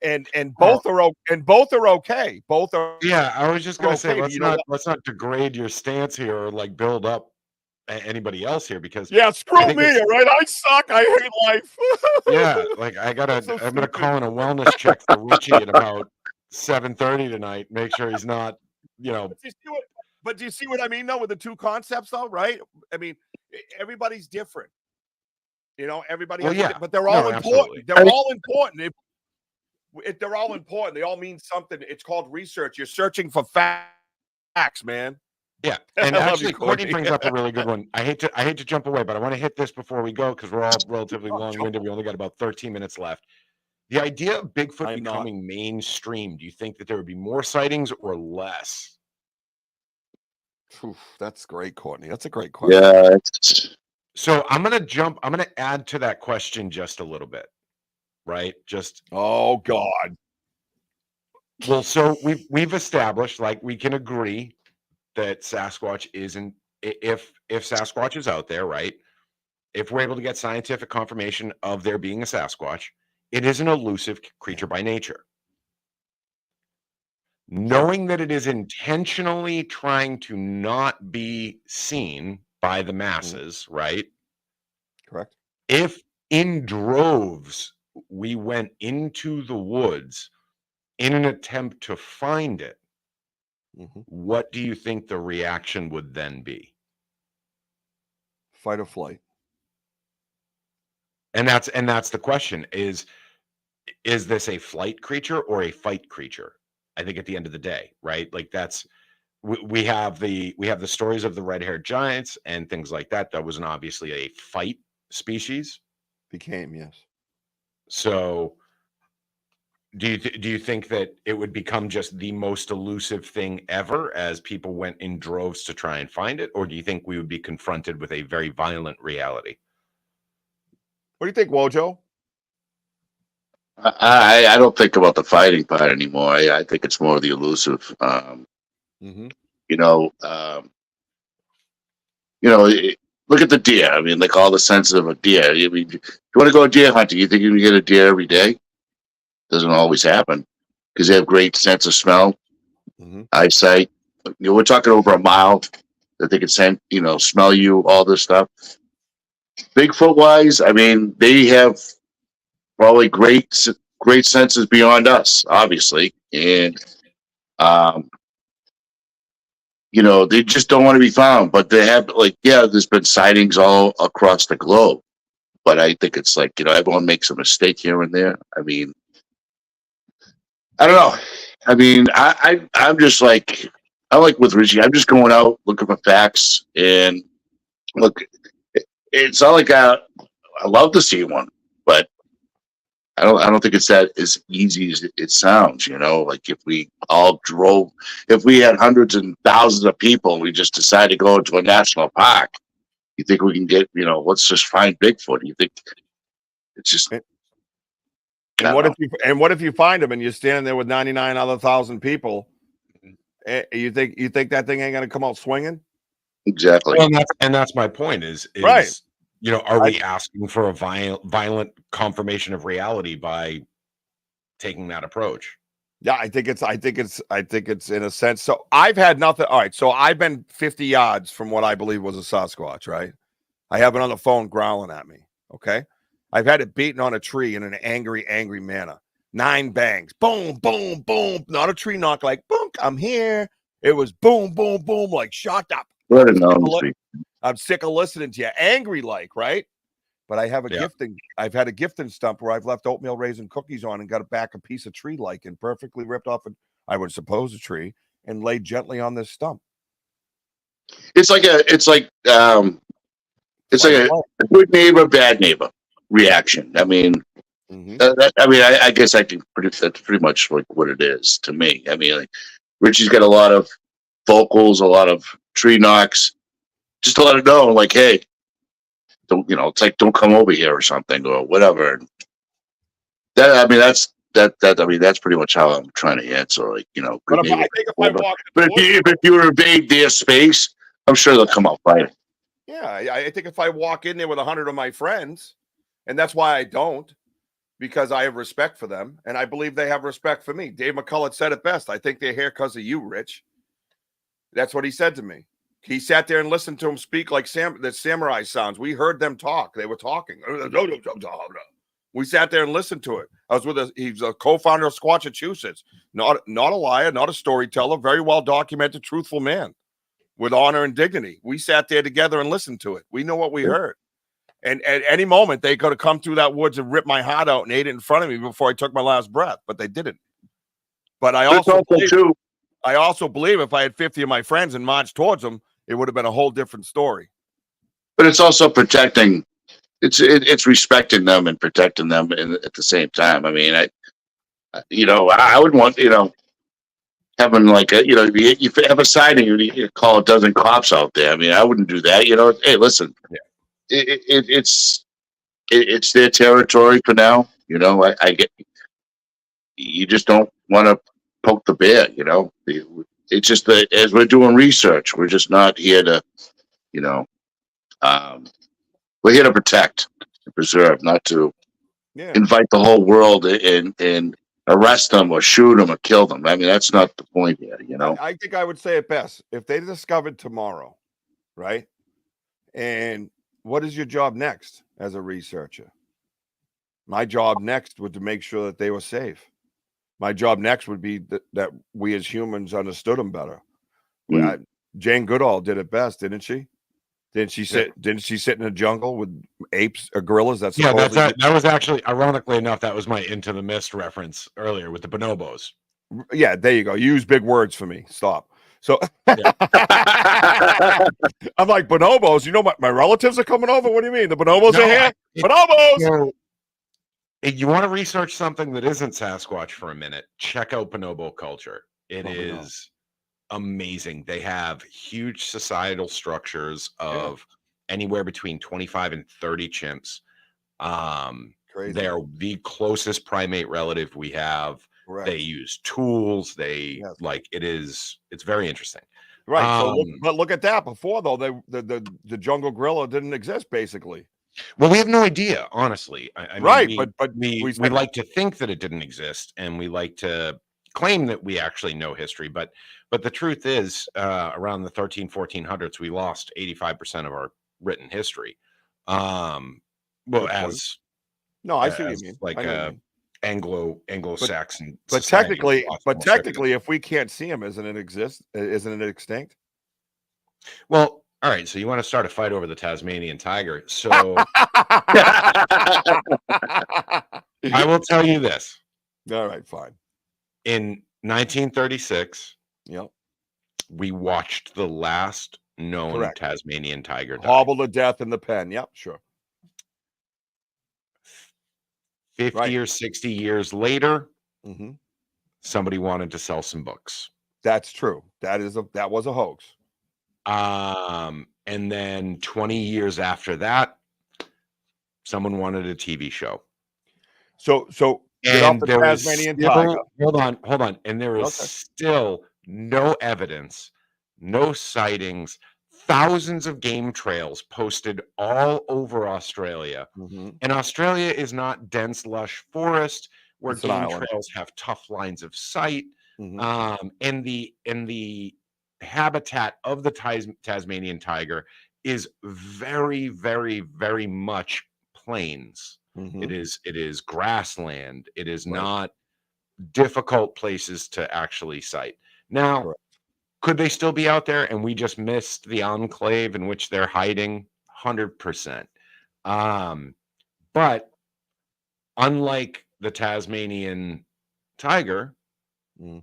And both are okay. Both are. Yeah, I was just gonna say Okay, let's not degrade your stance here or like build up anybody else here because screw me, all right? I suck. I hate life. Yeah, like I'm gonna call in a wellness check for Richie at about 7:30 tonight. Make sure he's not, But do you see what I mean, though, with the two concepts, though, right? I mean, everybody's different. Everybody has but they're all important. Absolutely. They're all important. They're all important. They all mean something. It's called research. You're searching for facts, man. Yeah, and actually, Courtney brings up a really good one. I hate to jump away, but I want to hit this before we go because we're all relatively long-winded. We only got about 13 minutes left. The idea of Bigfoot becoming mainstream. Do you think that there would be more sightings or less? That's great, Courtney. That's a great question. Yeah. So I'm gonna add to that question just a little bit. Right? Oh God. Well, so we've established, like, we can agree that Sasquatch isn't, if Sasquatch is out there, right? If we're able to get scientific confirmation of there being a Sasquatch, it is an elusive creature by nature. Knowing that it is intentionally trying to not be seen by the masses, right? Correct. If in droves we went into the woods in an attempt to find it, what do you think the reaction would then be? Fight or flight. And that's the question: is this a flight creature or a fight creature? I think at the end of the day, right? Like we have the stories of the red-haired giants and things like that. That was obviously a fight species. Became, yes. So do you think that it would become just the most elusive thing ever as people went in droves to try and find it? Or do you think we would be confronted with a very violent reality? What do you think, Wojo? I don't think about the fighting part anymore. I think it's more the elusive. Look at the deer. I mean, like all the senses of a deer. I mean, if you want to go deer hunting, you think you can get a deer every day? Doesn't always happen because they have great sense of smell, eyesight. We're talking over a mile that they can smell you, all this stuff. Bigfoot wise, I mean, they have probably great great senses beyond us, obviously, and um, they just don't want to be found. But they have, like, yeah, there's been sightings all across the globe. But I think it's like, everyone makes a mistake here and there. I mean, I don't know. I mean, I'm just like, I like with Richie. I'm just going out looking for facts, and look, it's not like I love to see one, but I don't think it's that as easy as it sounds. Like if we had hundreds and thousands of people, and we just decided to go into a national park. You think we can get? Let's just find Bigfoot. You think it's just? And what if you find him and you're standing there with 99 other thousand people? You think that thing ain't gonna come out swinging? Exactly. Well, and that's my point. Is right? Are we asking for a violent confirmation of reality by taking that approach? Yeah, I think it's in a sense. So I've had nothing. All right, so I've been 50 yards from what I believe was a Sasquatch. Right, I have it on the phone growling at me. Okay, I've had it beaten on a tree in an angry manner. 9 bangs, boom, boom, boom. Not a tree knock, like boom, I'm here. It was boom, boom, boom, like shut up. I'm sick of listening to you, angry like, right? But I have a gifting. I've had a gifting stump where I've left oatmeal raisin cookies on and got back a piece of tree like and perfectly ripped off, I would suppose, a tree and laid gently on this stump. It's like a good neighbor, bad neighbor reaction. I mean, I guess I can predict that's pretty much like what it is to me. I mean, like Richie's got a lot of vocals, a lot of tree knocks, just to let it know, like, hey, don't it's like don't come over here or something or whatever. And that's pretty much how I'm trying to answer. Like, good but neighbor. I think if I walk, but if you invade their space, I'm sure they'll come out fighting. Yeah, I think if I walk in there with 100 of my friends, and that's why I don't, because I have respect for them, and I believe they have respect for me. Dave McCullough said it best. I think they're here because of you, Rich. That's what he said to me. He sat there and listened to him speak like the samurai sounds. We heard them talk. They were talking. We sat there and listened to it. I was with he's a co-founder of Squatchachusetts. Not a liar, not a storyteller, very well documented, truthful man with honor and dignity. We sat there together and listened to it. We know what we heard. And at any moment, they could have come through that woods and ripped my heart out and ate it in front of me before I took my last breath, but they didn't. But I also believe if I had 50 of my friends and marched towards them, it would have been a whole different story. But it's also protecting. It's respecting them and protecting them at the same time. I mean, I would want having like if you have a sighting, you call a dozen cops out there. I mean, I wouldn't do that. Hey, listen, it's their territory for now. I get. You just don't want to poke the bear. It's just that as we're doing research, we're just not here to, we're here to protect and preserve, not to invite the whole world and arrest them or shoot them or kill them. I mean, that's not the point here, I think I would say it best. If they discovered tomorrow, right? And what is your job next as a researcher? My job next would to make sure that they were safe. My job next would be that we as humans understood them better. Jane Goodall did it best, didn't she? Didn't she sit in a jungle with apes or gorillas? That was actually, ironically enough, that was my Into the Mist reference earlier with the bonobos. Yeah, there you go. You use big words for me. Stop. So I'm like, bonobos, my relatives are coming over. What do you mean? The bonobos are here? Bonobos! You want to research something that isn't Sasquatch for a minute, check out bonobo culture. It is amazing. They have huge societal structures of anywhere between 25 and 30 chimps. Crazy. They're the closest primate relative we have. Correct. They use tools. It's very interesting. Right. But look at that. Before though, the jungle gorilla didn't exist basically. Well, we have no idea, honestly. But we like to think that it didn't exist, and we like to claim that we actually know history. But the truth is, around the 1400s, we lost 85% of our written history. I see what you mean. Anglo-Saxon But society. technically, if we can't see him, isn't it extinct? Well, all right. So you want to start a fight over the Tasmanian tiger? So I will tell you this: All right, fine. in 1936, Yep, we watched the last known correct. Tasmanian tiger die. Hobbled to death in the pen. Yep, sure. 50 Right. or 60 years later, Hmm. somebody wanted to sell some books. That's true. That was a hoax. And then 20 years after that, someone wanted a TV show. So get off And the there is Tasmanian tiger. still, hold on. And there is Okay. still no evidence, no sightings, thousands of game trails posted all over Australia. Hmm. And Australia is not dense, lush forest where It's an game island. trails have tough lines of sight. Hmm. And the habitat of the Tasmanian tiger is very, very, very much plains. Hmm. It is grassland. It is Right. not difficult places to actually sight. Now, Correct. could they still be out there and we just missed the enclave in which they're hiding? 100%. But unlike the Tasmanian tiger, Mm.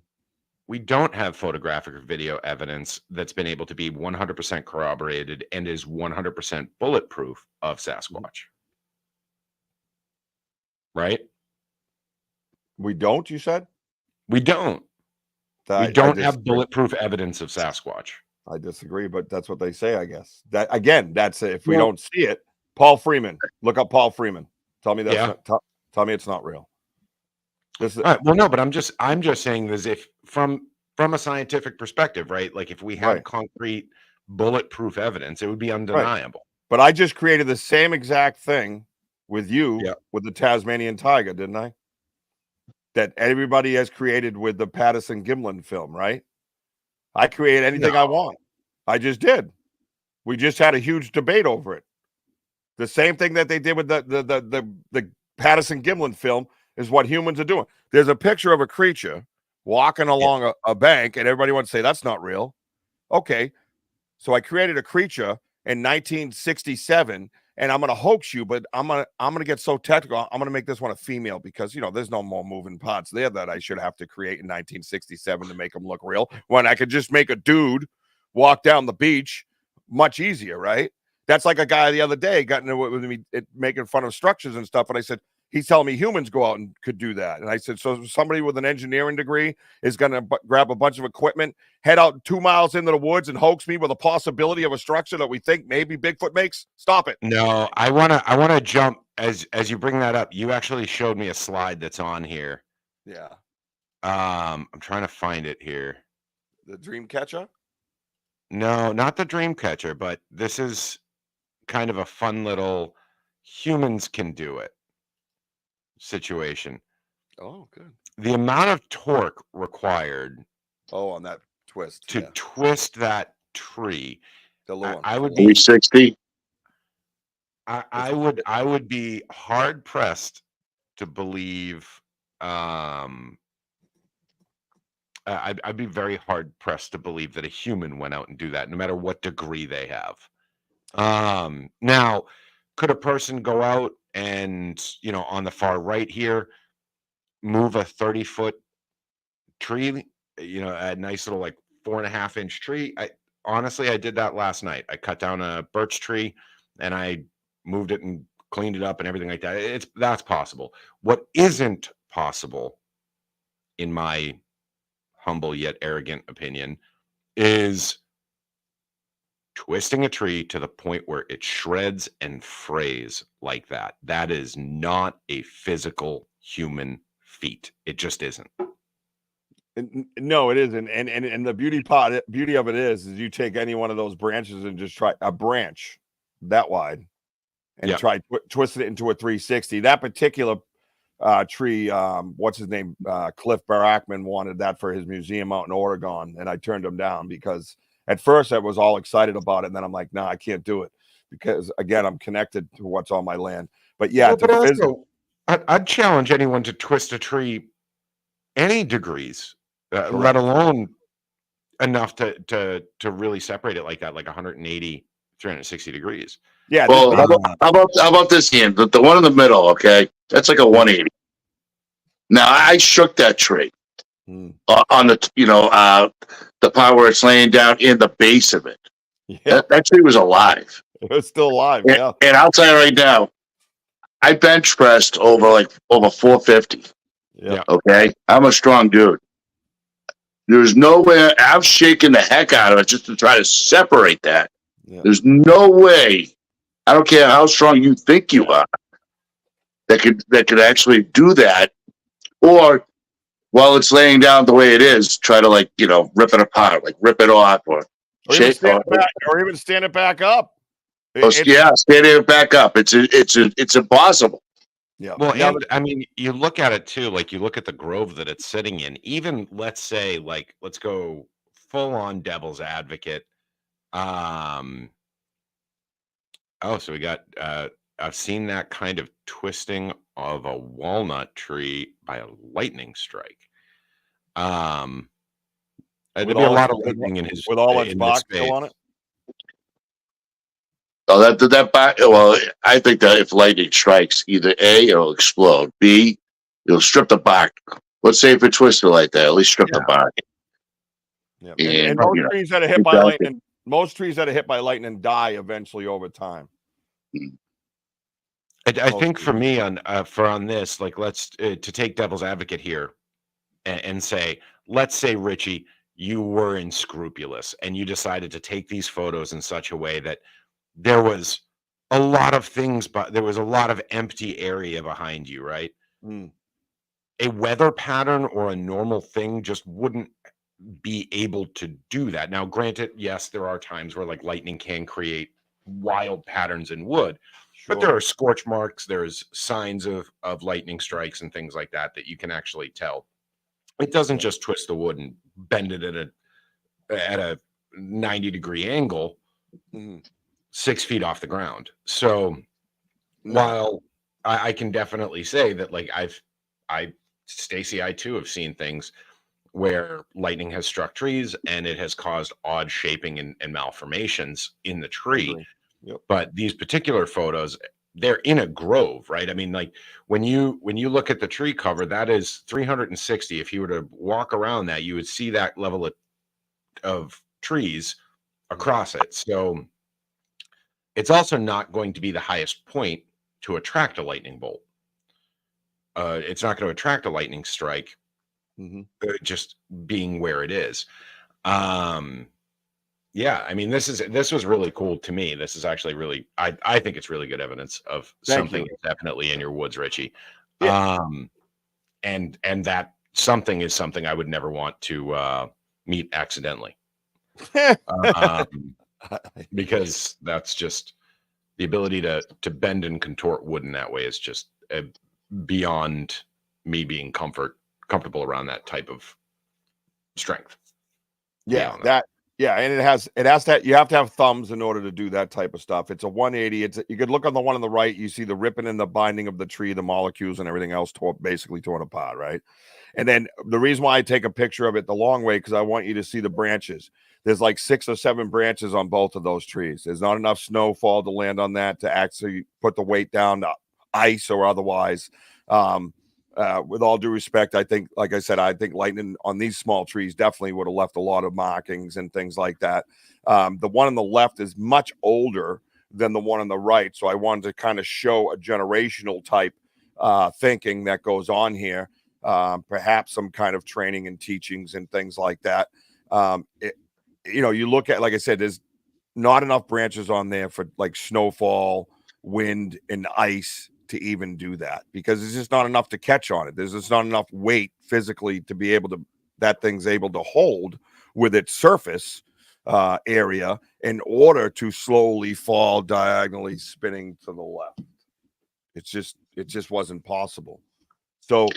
we don't have photographic or video evidence that's been able to be 100% corroborated and is 100% bulletproof of Sasquatch. Right? We don't, you said? We don't. I We don't have disagree. bulletproof evidence of Sasquatch. I disagree, but that's what they say, I guess. That again, that's if we Well- don't see it. Paul Freeman. Look up Paul Freeman. Tell me that's Yeah. not tell me it's not real. This is All right. Well, no, but I'm just saying as if from a scientific perspective, right? Like if we had Right. concrete bulletproof evidence, it would be undeniable. but I just created the same exact thing with you Yeah. with the Tasmanian tiger, didn't I? That everybody has created with the Patterson Gimlin film, right? I create anything I want. I just did. We just had a huge debate over it. The same thing that they did with the Patterson Gimlin film is what humans are doing. There's a picture of a creature walking along a bank, and everybody wants to say that's not real. Okay, so I created a creature in 1967, and I'm gonna hoax you, but I'm gonna get so technical. I'm gonna make this one a female because there's no more moving parts there that I should have to create in 1967 to make them look real. When I could just make a dude walk down the beach, much easier, right? That's like a guy the other day got into it with me making fun of structures and stuff, and I said, he's telling me humans go out and could do that. And I said, so somebody with an engineering degree is going to grab a bunch of equipment, head out 2 miles into the woods and hoax me with a possibility of a structure that we think maybe Bigfoot makes? Stop it. No, I wanna jump as you bring that up. You actually showed me a slide that's on here. Yeah. I'm trying to find it here. The dream catcher? No, not the dream catcher, but this is kind of a fun little humans can do it situation. Oh, good. The amount of torque required Oh, on that twist. to Yeah. twist that tree, The little one. I would The little be 360. I would be hard pressed to believe. I'd be very hard pressed to believe that a human went out and do that, no matter what degree they have. Now, could a person go out and on the far right here, move a 30-foot tree? A nice little like 4.5-inch tree. Honestly, I did that last night. I cut down a birch tree and I moved it and cleaned it up and everything like that. That's possible. What isn't possible, in my humble yet arrogant opinion, is twisting a tree to the point where it shreds and frays like that. That is not a physical human feat. It just isn't. No, it isn't. And the beauty of it is you take any one of those branches and just try a branch that wide and try twist it into a 360. That particular tree, what's his name? Cliff Barackman wanted that for his museum out in Oregon, and I turned him down because at first I was all excited about it, and then I'm like, nah, I can't do it because again, I'm connected to what's on my land. But yeah, Well, but also, I'd challenge anyone to twist a tree any degrees, let Correct. alone enough to really separate it like that, like 180, 360 degrees. Yeah, Well, this, how about this, Ian? The one in the middle, okay? That's like a 180. Now I shook that tree Hmm. on the the part where it's laying down in the base of it. yeah, That tree was alive. it's still alive. And, Yeah, and I'll tell you right now, I bench pressed over 450. yeah, Yeah. Okay, I'm a strong dude. There's no way I'm shaking the heck out of it just to try to separate that. yeah. There's no way. I don't care how strong you think you are that could actually do that, or while it's laying down the way it is, try to rip it apart, like rip it off or shake Or even stand it back up. yeah, standing it back up. It's impossible. Yeah. Well, Now and I mean, you look at it too, like you look at the grove that it's sitting in. Even let's say, like, let's go full on devil's advocate. Oh, so we got I've seen that kind of twisting of a walnut tree by a lightning strike. There'd with be a all lot of its lightning in his with all its in this box space. still on it. Oh, that back. Well, I think that if lightning strikes, either A, it'll explode. B, it'll strip the bark. Let's say if it twisted like that, at least strip the bark. Yeah. And, And most you know, trees that are hit by exactly. lightning, most trees that are hit by lightning die eventually over time. I think for me on this, like let's to take devil's advocate here and say, let's say Richie, you were unscrupulous and you decided to take these photos in such a way that there was a lot of things, but there was a lot of empty area behind you, right? Mm. A weather pattern or a normal thing just wouldn't be able to do that. Now, granted, yes, there are times where like lightning can create wild patterns in wood, but there Sure. are scorch marks, there's signs of lightning strikes and things like that that you can actually tell. It doesn't just twist the wood and bend it at a 90-degree angle, Mhm. 6 feet off the ground. So No. while I can definitely say that like Stacy, I too have seen things where lightning has struck trees and it has caused odd shaping and malformations in the tree. Agree. Yep. But these particular photos, they're in a grove, right? I mean, like when you look at the tree cover, that is 360. If you were to walk around that, you would see that level of trees across it. So it's also not going to be the highest point to attract a lightning bolt. It's not going to attract a lightning strike, just being where it is. Yeah, I mean, this was really cool to me. This is actually really, I think it's really good evidence of Thank something you. is definitely in your woods, Richie. Yeah. And that something is something I would never want to meet accidentally. Because that's just the ability to bend and contort wood in that way is just beyond me being comfortable around that type of strength. Yeah, and it has that you have to have thumbs in order to do that type of stuff. It's a 180. You could look on the one on the right, you see the ripping and the binding of the tree, the molecules and everything else basically torn apart, right? And then the reason why I take a picture of it the long way, because I want you to see the branches. There's like 6 or 7 branches on both of those trees. There's not enough snowfall to land on that to actually put the weight down to ice or otherwise. With all due respect, I think, like I said, I think lightning on these small trees definitely would have left a lot of markings and things like that. The one on the left is much older than the one on the right. So I wanted to kind of show a generational type thinking that goes on here. Perhaps some kind of training and teachings and things like that. You look at, like I said, there's not enough branches on there for like snowfall, wind, and ice to even do that, because there's just not enough to catch on it. There's just not enough weight physically to be able to, that thing's able to hold with its surface area in order to slowly fall diagonally spinning to the left. It just wasn't possible. So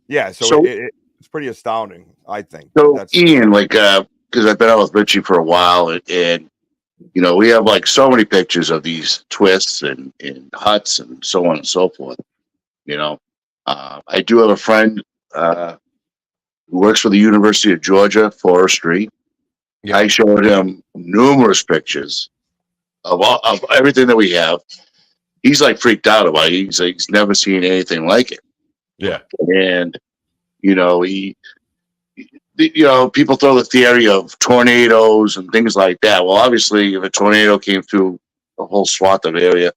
it's pretty astounding, I think. So Ian, because I've been out with Richie for a while, and we have like so many pictures of these twists and huts and so on and so forth. You know, I do have a friend who works for the University of Georgia Forestry. Yeah. I showed him numerous pictures of everything that we have. He's like freaked out about it. He's like, he's never seen anything like it. Yeah. And you know, people throw the theory of tornadoes and things like that. Well, obviously, if a tornado came through a whole swath of area,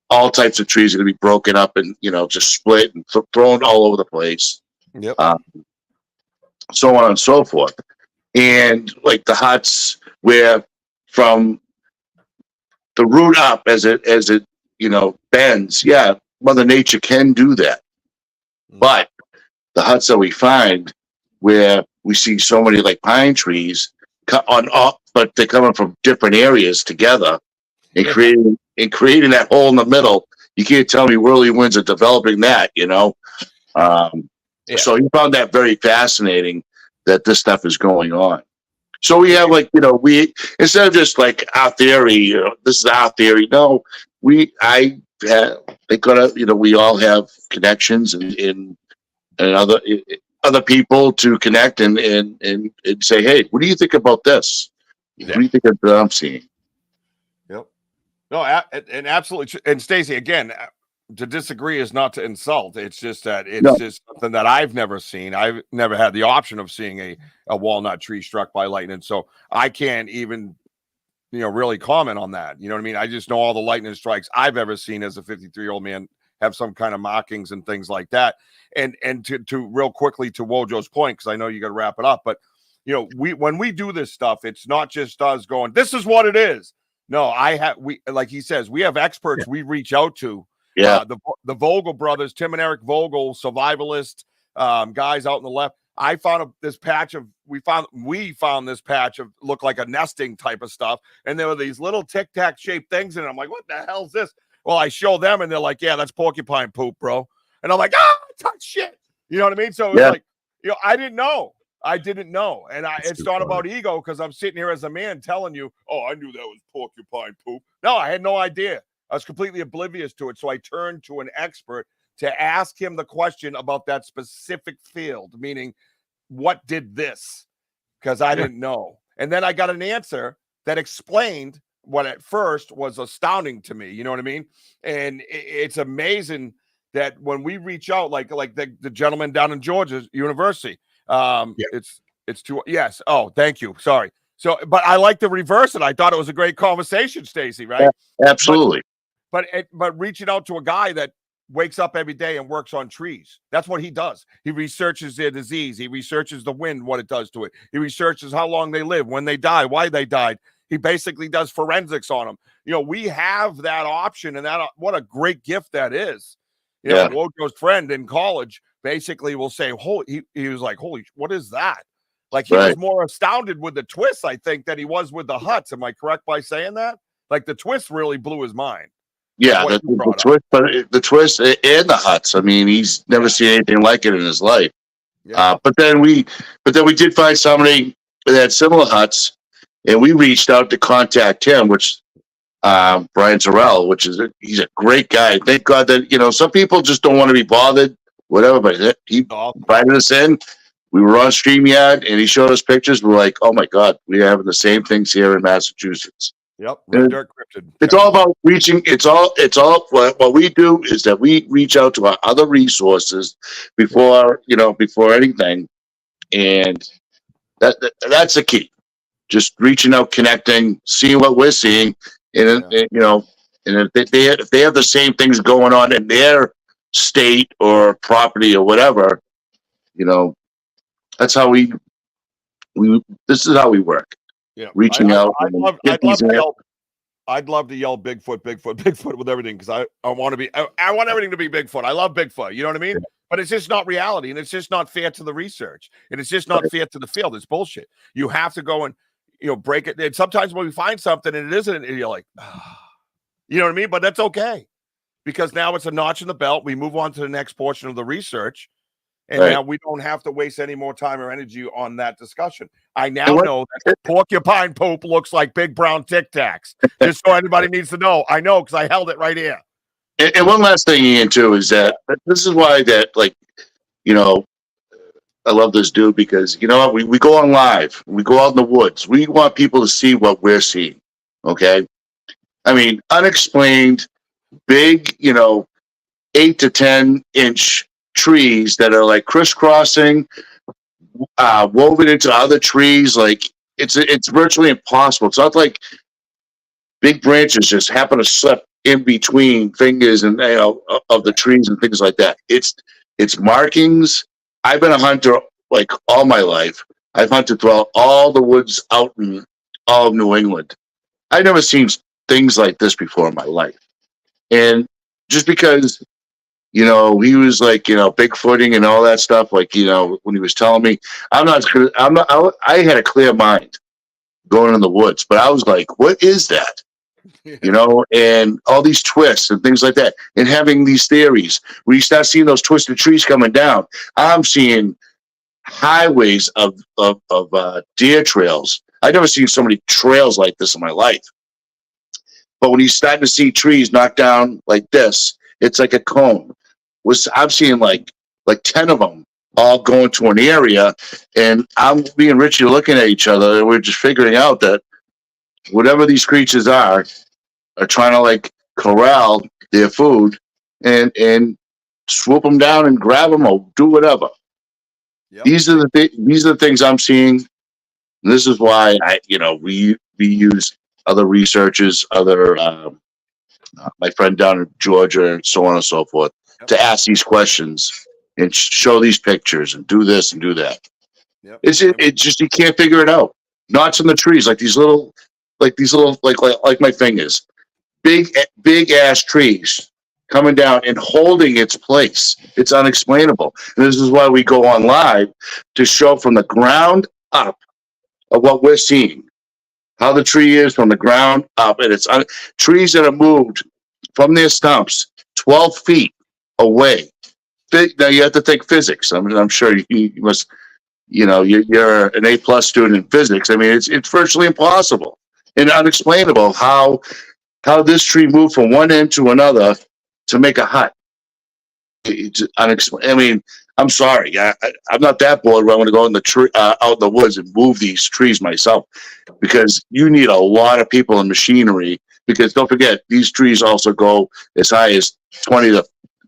all types of trees are going to be broken up and just split and thrown all over the place. Yep. So on and so forth. And like the huts, where from the root up as it bends, yeah, Mother Nature can do that. But the huts that we find, where we see so many like pine trees cut on up, but they're coming from different areas together and creating that hole in the middle. You can't tell me whirly winds are developing that, So he found that very fascinating that this stuff is going on. So we have we, instead of just like our theory, this is our theory. No, we all have connections and other people to connect and say, hey, what do you think about this? Yeah. What do you think of what I'm seeing? Yep. No, and absolutely. And Stacey, again, to disagree is not to insult. It's just that it's just something that I've never seen. I've never had the option of seeing a walnut tree struck by lightning. So I can't even, really comment on that. You know what I mean? I just know all the lightning strikes I've ever seen as a 53-year-old man have some kind of markings and things like that. And to real quickly to Wojo's point, because I know you got to wrap it up, but when we do this stuff, it's not just us going, this is what it is. No, like he says, we have experts we reach out to. Yeah. The Vogel brothers, Tim and Eric Vogel, survivalist guys out in the left. I found this patch of we found this patch of looked like a nesting type of stuff, and there were these little tic tac shaped things in it. I'm like, what the hell's this? Well, I show them, and they're like, yeah, that's porcupine poop, bro. And I'm like, touch shit. You know what I mean? So it was like, I didn't know. And it's not about ego, because I'm sitting here as a man telling you, oh, I knew that was porcupine poop. No, I had no idea. I was completely oblivious to it. So I turned to an expert to ask him the question about that specific field, meaning what did this? Because I didn't know. And then I got an answer that explained what at first was astounding to me. You know what I mean? And it's amazing that when we reach out, like the gentleman down in Georgia University, it's too, yes. Oh, thank you. Sorry. So, but I like to reverse it. I thought it was a great conversation, Stacey, right? Yeah, absolutely. But reaching out to a guy that wakes up every day and works on trees. That's what he does. He researches their disease. He researches the wind, what it does to it. He researches how long they live, when they die, why they died. He basically does forensics on them. We have that option, and that what a great gift that is. Wojo's friend in college basically will say, he was like, holy, what is that? Like he was more astounded with the twists, I think, than he was with the huts. Am I correct by saying that? Like the twist really blew his mind. Yeah, the twist, but the twist and the huts. I mean, he's never seen anything like it in his life. Yeah. But then we did find somebody that had similar huts, and we reached out to contact him, which Brian Zarrell, he's a great guy. Thank God that some people just don't want to be bothered, whatever. But he invited us in. We were on StreamYard, and he showed us pictures. We're like, oh my God, we're having the same things here in Massachusetts. Yep, dirt cryptid. It's all about reaching. It's all. What we do is that we reach out to our other resources before anything, and that's the key. Just reaching out, connecting, seeing what we're seeing, and if they have the same things going on in their state or property or whatever, that's how we. This is how we work. Yeah, reaching out. I'd love to yell Bigfoot, Bigfoot, Bigfoot with everything, because I want everything to be Bigfoot. I love Bigfoot. You know what I mean? Yeah. But it's just not reality, and it's just not fair to the research, and it's just not fair to the field. It's bullshit. You have to go and break it. And sometimes when we find something and it isn't, and you're like, you know what I mean? But that's okay, because now it's a notch in the belt. We move on to the next portion of the research. And now we don't have to waste any more time or energy on that discussion. I now know that porcupine poop looks like big brown Tic Tacs. Just so anybody needs to know. I know, because I held it right here. And one last thing, Ian, too, is that this is why that, like, you know, I love this dude because, you know what, we go on live, we go out in the woods. We want people to see what we're seeing. Okay. I mean, unexplained, big, 8 to 10 inch trees that are like crisscrossing, woven into other trees. Like it's virtually impossible. It's not like big branches just happen to slip in between fingers and of the trees and things like that. It's markings. I've been a hunter like all my life. I've hunted throughout all the woods out in all of New England. I've never seen things like this before in my life. And just because he was like, Bigfooting and all that stuff. Like, when he was telling me, I had a clear mind going in the woods, but I was like, what is that? And all these twists and things like that, and having these theories where you start seeing those twisted trees coming down. I'm seeing highways of deer trails. I've never seen so many trails like this in my life. But when you start to see trees knocked down like this, it's like a cone. I'm seeing like 10 of them all going to an area, and me and Richie looking at each other, and we're just figuring out that whatever these creatures are trying to like corral their food and swoop them down and grab them or do whatever. Yep. These are the things I'm seeing. And this is why we use other researchers, other my friend down in Georgia, and so on and so forth, to ask these questions and show these pictures and do this and do that. Yep. It's just you can't figure it out. Knots in the trees, like these little like my fingers, big ass trees coming down and holding its place. It's unexplainable. And this is why we go on live to show from the ground up of what we're seeing, how the tree is from the ground up, and it's trees that are moved from their stumps 12 feet away. Now you have to think physics. I'm sure you must. You're an A+ student in physics. I mean, it's virtually impossible and unexplainable how this tree moved from one end to another to make a hut. It's unexplainable. I mean, I'm sorry. I'm not that bored where I want to go in the tree, out in the woods and move these trees myself, because you need a lot of people and machinery. Because don't forget, these trees also go as high as 20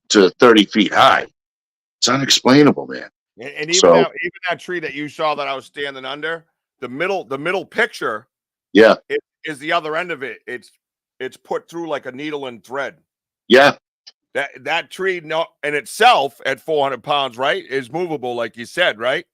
to 30 feet high. It's unexplainable, man. And even that tree that you saw that I was standing under, the middle picture, is the other end of it. It's put through like a needle and thread. Yeah. That tree in itself at 400 pounds, right, is movable, like you said, right?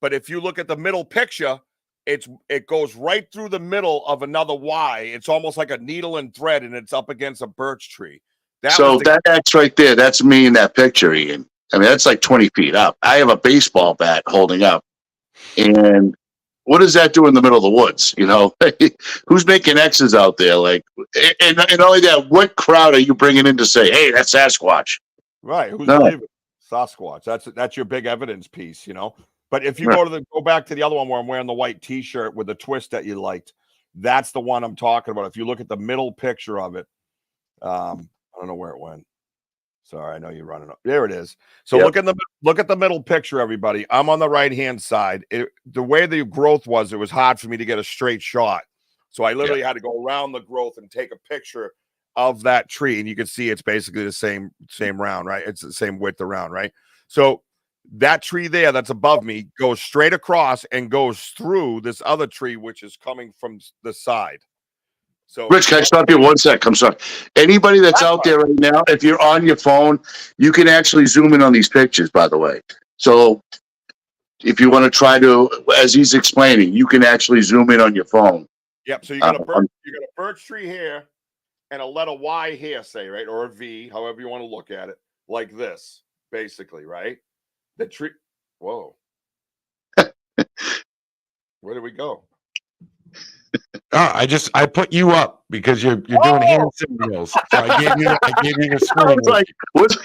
But if you look at the middle picture, it goes right through the middle of another Y. It's almost like a needle and thread, and it's up against a birch tree. That's right there. That's me in that picture, Ian. I mean, that's like 20 feet up. I have a baseball bat holding up. And what does that do in the middle of the woods? Who's making X's out there? Like, and only that, what crowd are you bringing in to say, hey, that's Sasquatch? Right. Who's believing Sasquatch? That's your big evidence piece, But if you go back to the other one where I'm wearing the white T-shirt with the twist that you liked, that's the one I'm talking about. If you look at the middle picture of it, I don't know where it went. Sorry, I know you're running up. There it is. So look at the middle picture, everybody. I'm on the right-hand side. The way the growth was, it was hard for me to get a straight shot. So I literally had to go around the growth and take a picture of that tree. And you can see it's basically the same round, right? It's the same width around, right? So that tree there that's above me goes straight across and goes through this other tree, which is coming from the side. So, Rich, can I stop you 1 sec? I'm sorry. Anybody that's out there right now, if you're on your phone, you can actually zoom in on these pictures, by the way. So if you want to try to, as he's explaining, you can actually zoom in on your phone. Yep. So you got a birch tree here and a letter Y here, say, right? Or a V, however you want to look at it, like this, basically, right? The tree. Whoa. Where did we go? I put you up because you're doing hand signals. So I gave you the screen. I was like, what?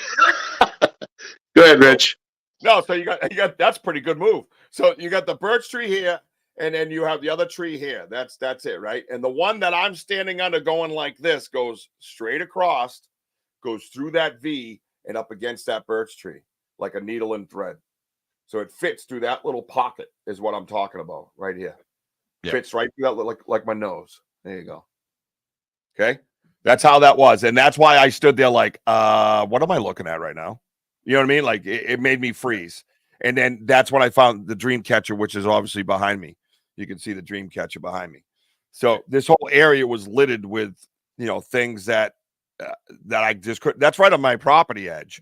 Go ahead, Rich. No, so you got that's pretty good move. So you got the birch tree here, and then you have the other tree here. That's it, right? And the one that I'm standing under going like this goes straight across, goes through that V and up against that birch tree like a needle and thread. So it fits through that little pocket is what I'm talking about right here. Yep. Fits right through that like my nose. There you go. Okay. That's how that was. And that's why I stood there like, what am I looking at right now? You know what I mean? Like it made me freeze. And then that's when I found the dream catcher, which is obviously behind me. You can see the dream catcher behind me. So this whole area was littered with, things that I just couldn't. That's right on my property edge.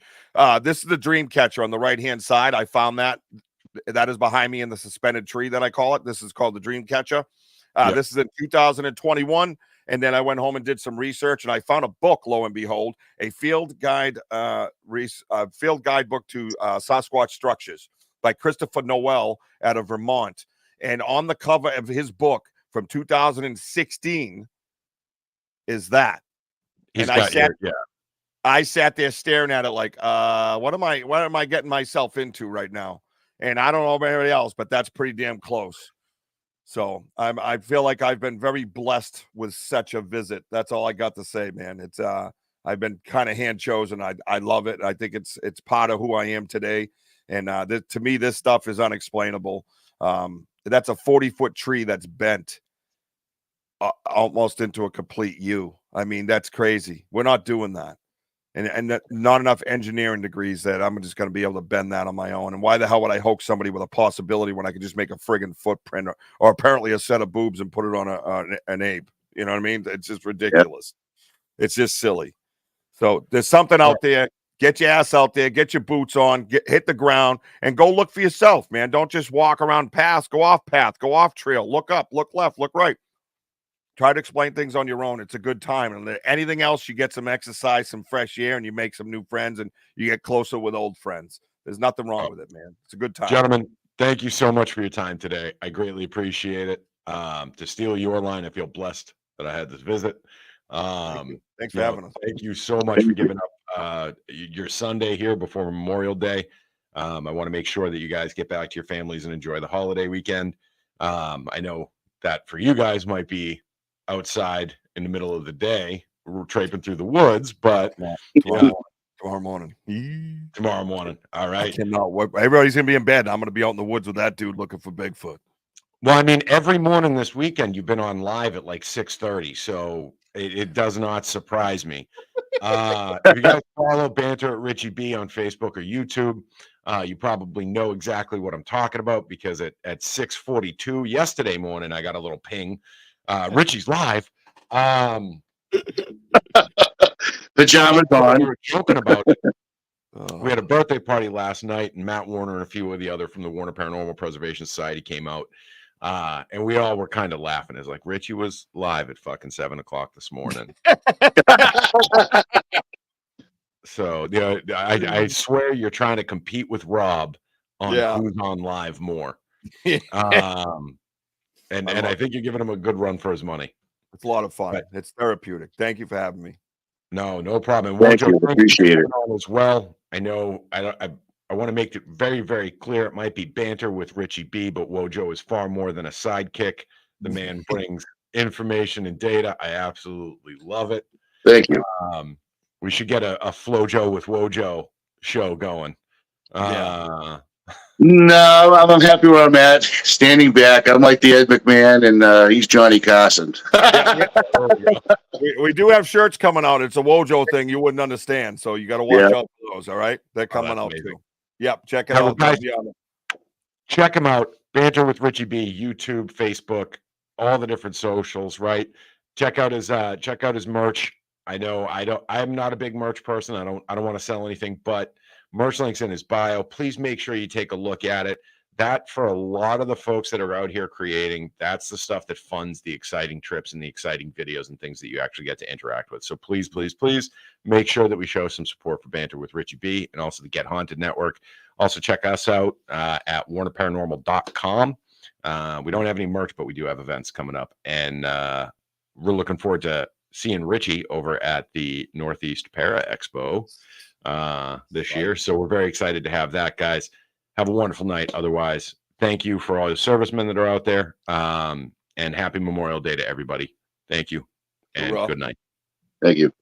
This is the dream catcher on the right-hand side. I found that is behind me in the suspended tree that I call it. This is called the dream catcher. This is in 2021. And then I went home and did some research, and I found a book, lo and behold, a field guidebook to Sasquatch structures by Christopher Noel out of Vermont. And on the cover of his book from 2016 is that. I sat there staring at it like, what am I getting myself into right now? And I don't know about everybody else, but that's pretty damn close. So I feel like I've been very blessed with such a visit. That's all I got to say, man. It's I've been kind of hand chosen. I love it. I think it's part of who I am today. And to me, this stuff is unexplainable. That's a 40-foot tree that's bent almost into a complete U. I mean, that's crazy. We're not doing that. And not enough engineering degrees that I'm just going to be able to bend that on my own. And why the hell would I hoax somebody with a possibility when I could just make a friggin' footprint or apparently a set of boobs and put it on an ape? You know what I mean? It's just ridiculous. Yep. It's just silly. So there's something out there. Get your ass out there. Get your boots on. Hit the ground and go look for yourself, man. Don't just walk around paths. Go off path. Go off trail. Look up. Look left. Look right. Try to explain things on your own. It's a good time. And anything else, you get some exercise, some fresh air, and you make some new friends, and you get closer with old friends. There's nothing wrong with it, man. It's a good time. Gentlemen, thank you so much for your time today. I greatly appreciate it. To steal your line, I feel blessed that I had this visit. Thanks for having us. Thank you so much for giving up your Sunday here before Memorial Day. I want to make sure that you guys get back to your families and enjoy the holiday weekend. I know that for you guys might be outside in the middle of the day, we're traipsing through the woods, but tomorrow morning. All right. I cannot wait. Everybody's gonna be in bed. I'm gonna be out in the woods with that dude looking for Bigfoot. Well, I mean, every morning this weekend you've been on live at like 6:30, so it does not surprise me. If you guys follow Banter at Richie B on Facebook or YouTube, you probably know exactly what I'm talking about because at 6:42 yesterday morning I got a little ping. Richie's live. Pajamas on. We were joking about it. We had a birthday party last night, and Matt Warner and a few of the other from the Warner Paranormal Preservation Society came out, and we all were kind of laughing. It's like Richie was live at fucking 7 o'clock this morning. So I swear you're trying to compete with Rob on who's on live more. And I think you're giving him a good run for his money. It's a lot of fun. It's therapeutic. Thank you for having me. No problem. Thank you. Appreciate it as well. I know I want to make it very, very clear. It might be banter with Richie B, but Wojo is far more than a sidekick. The man brings information and data. I absolutely love it. Thank you. We should get a Flojo with Wojo show going. No, I'm happy where I'm at. Standing back. I'm like the Ed McMahon, and he's Johnny Carson. We do have shirts coming out. It's a Wojo thing you wouldn't understand, so you got to watch out for those. All right, they're coming out amazing. too. Yep, check it out. Check him out. Banter with Richie B. YouTube, Facebook, all the different socials. Right. Check out his merch. I know I'm not a big merch person. I don't want to sell anything, but merch links in his bio. Please make sure you take a look at it. That for a lot of the folks that are out here creating, that's the stuff that funds the exciting trips and the exciting videos and things that you actually get to interact with. So please, please, please make sure that we show some support for Banter with Richie B and also the Get Haunted Network. Also check us out at warnerparanormal.com. We don't have any merch, but we do have events coming up. And we're looking forward to seeing Richie over at the Northeast Para Expo this year. So we're very excited to have that, guys. Have a wonderful night. Otherwise, thank you for all the servicemen that are out there. And happy Memorial Day to everybody. Thank you. And good night. Thank you.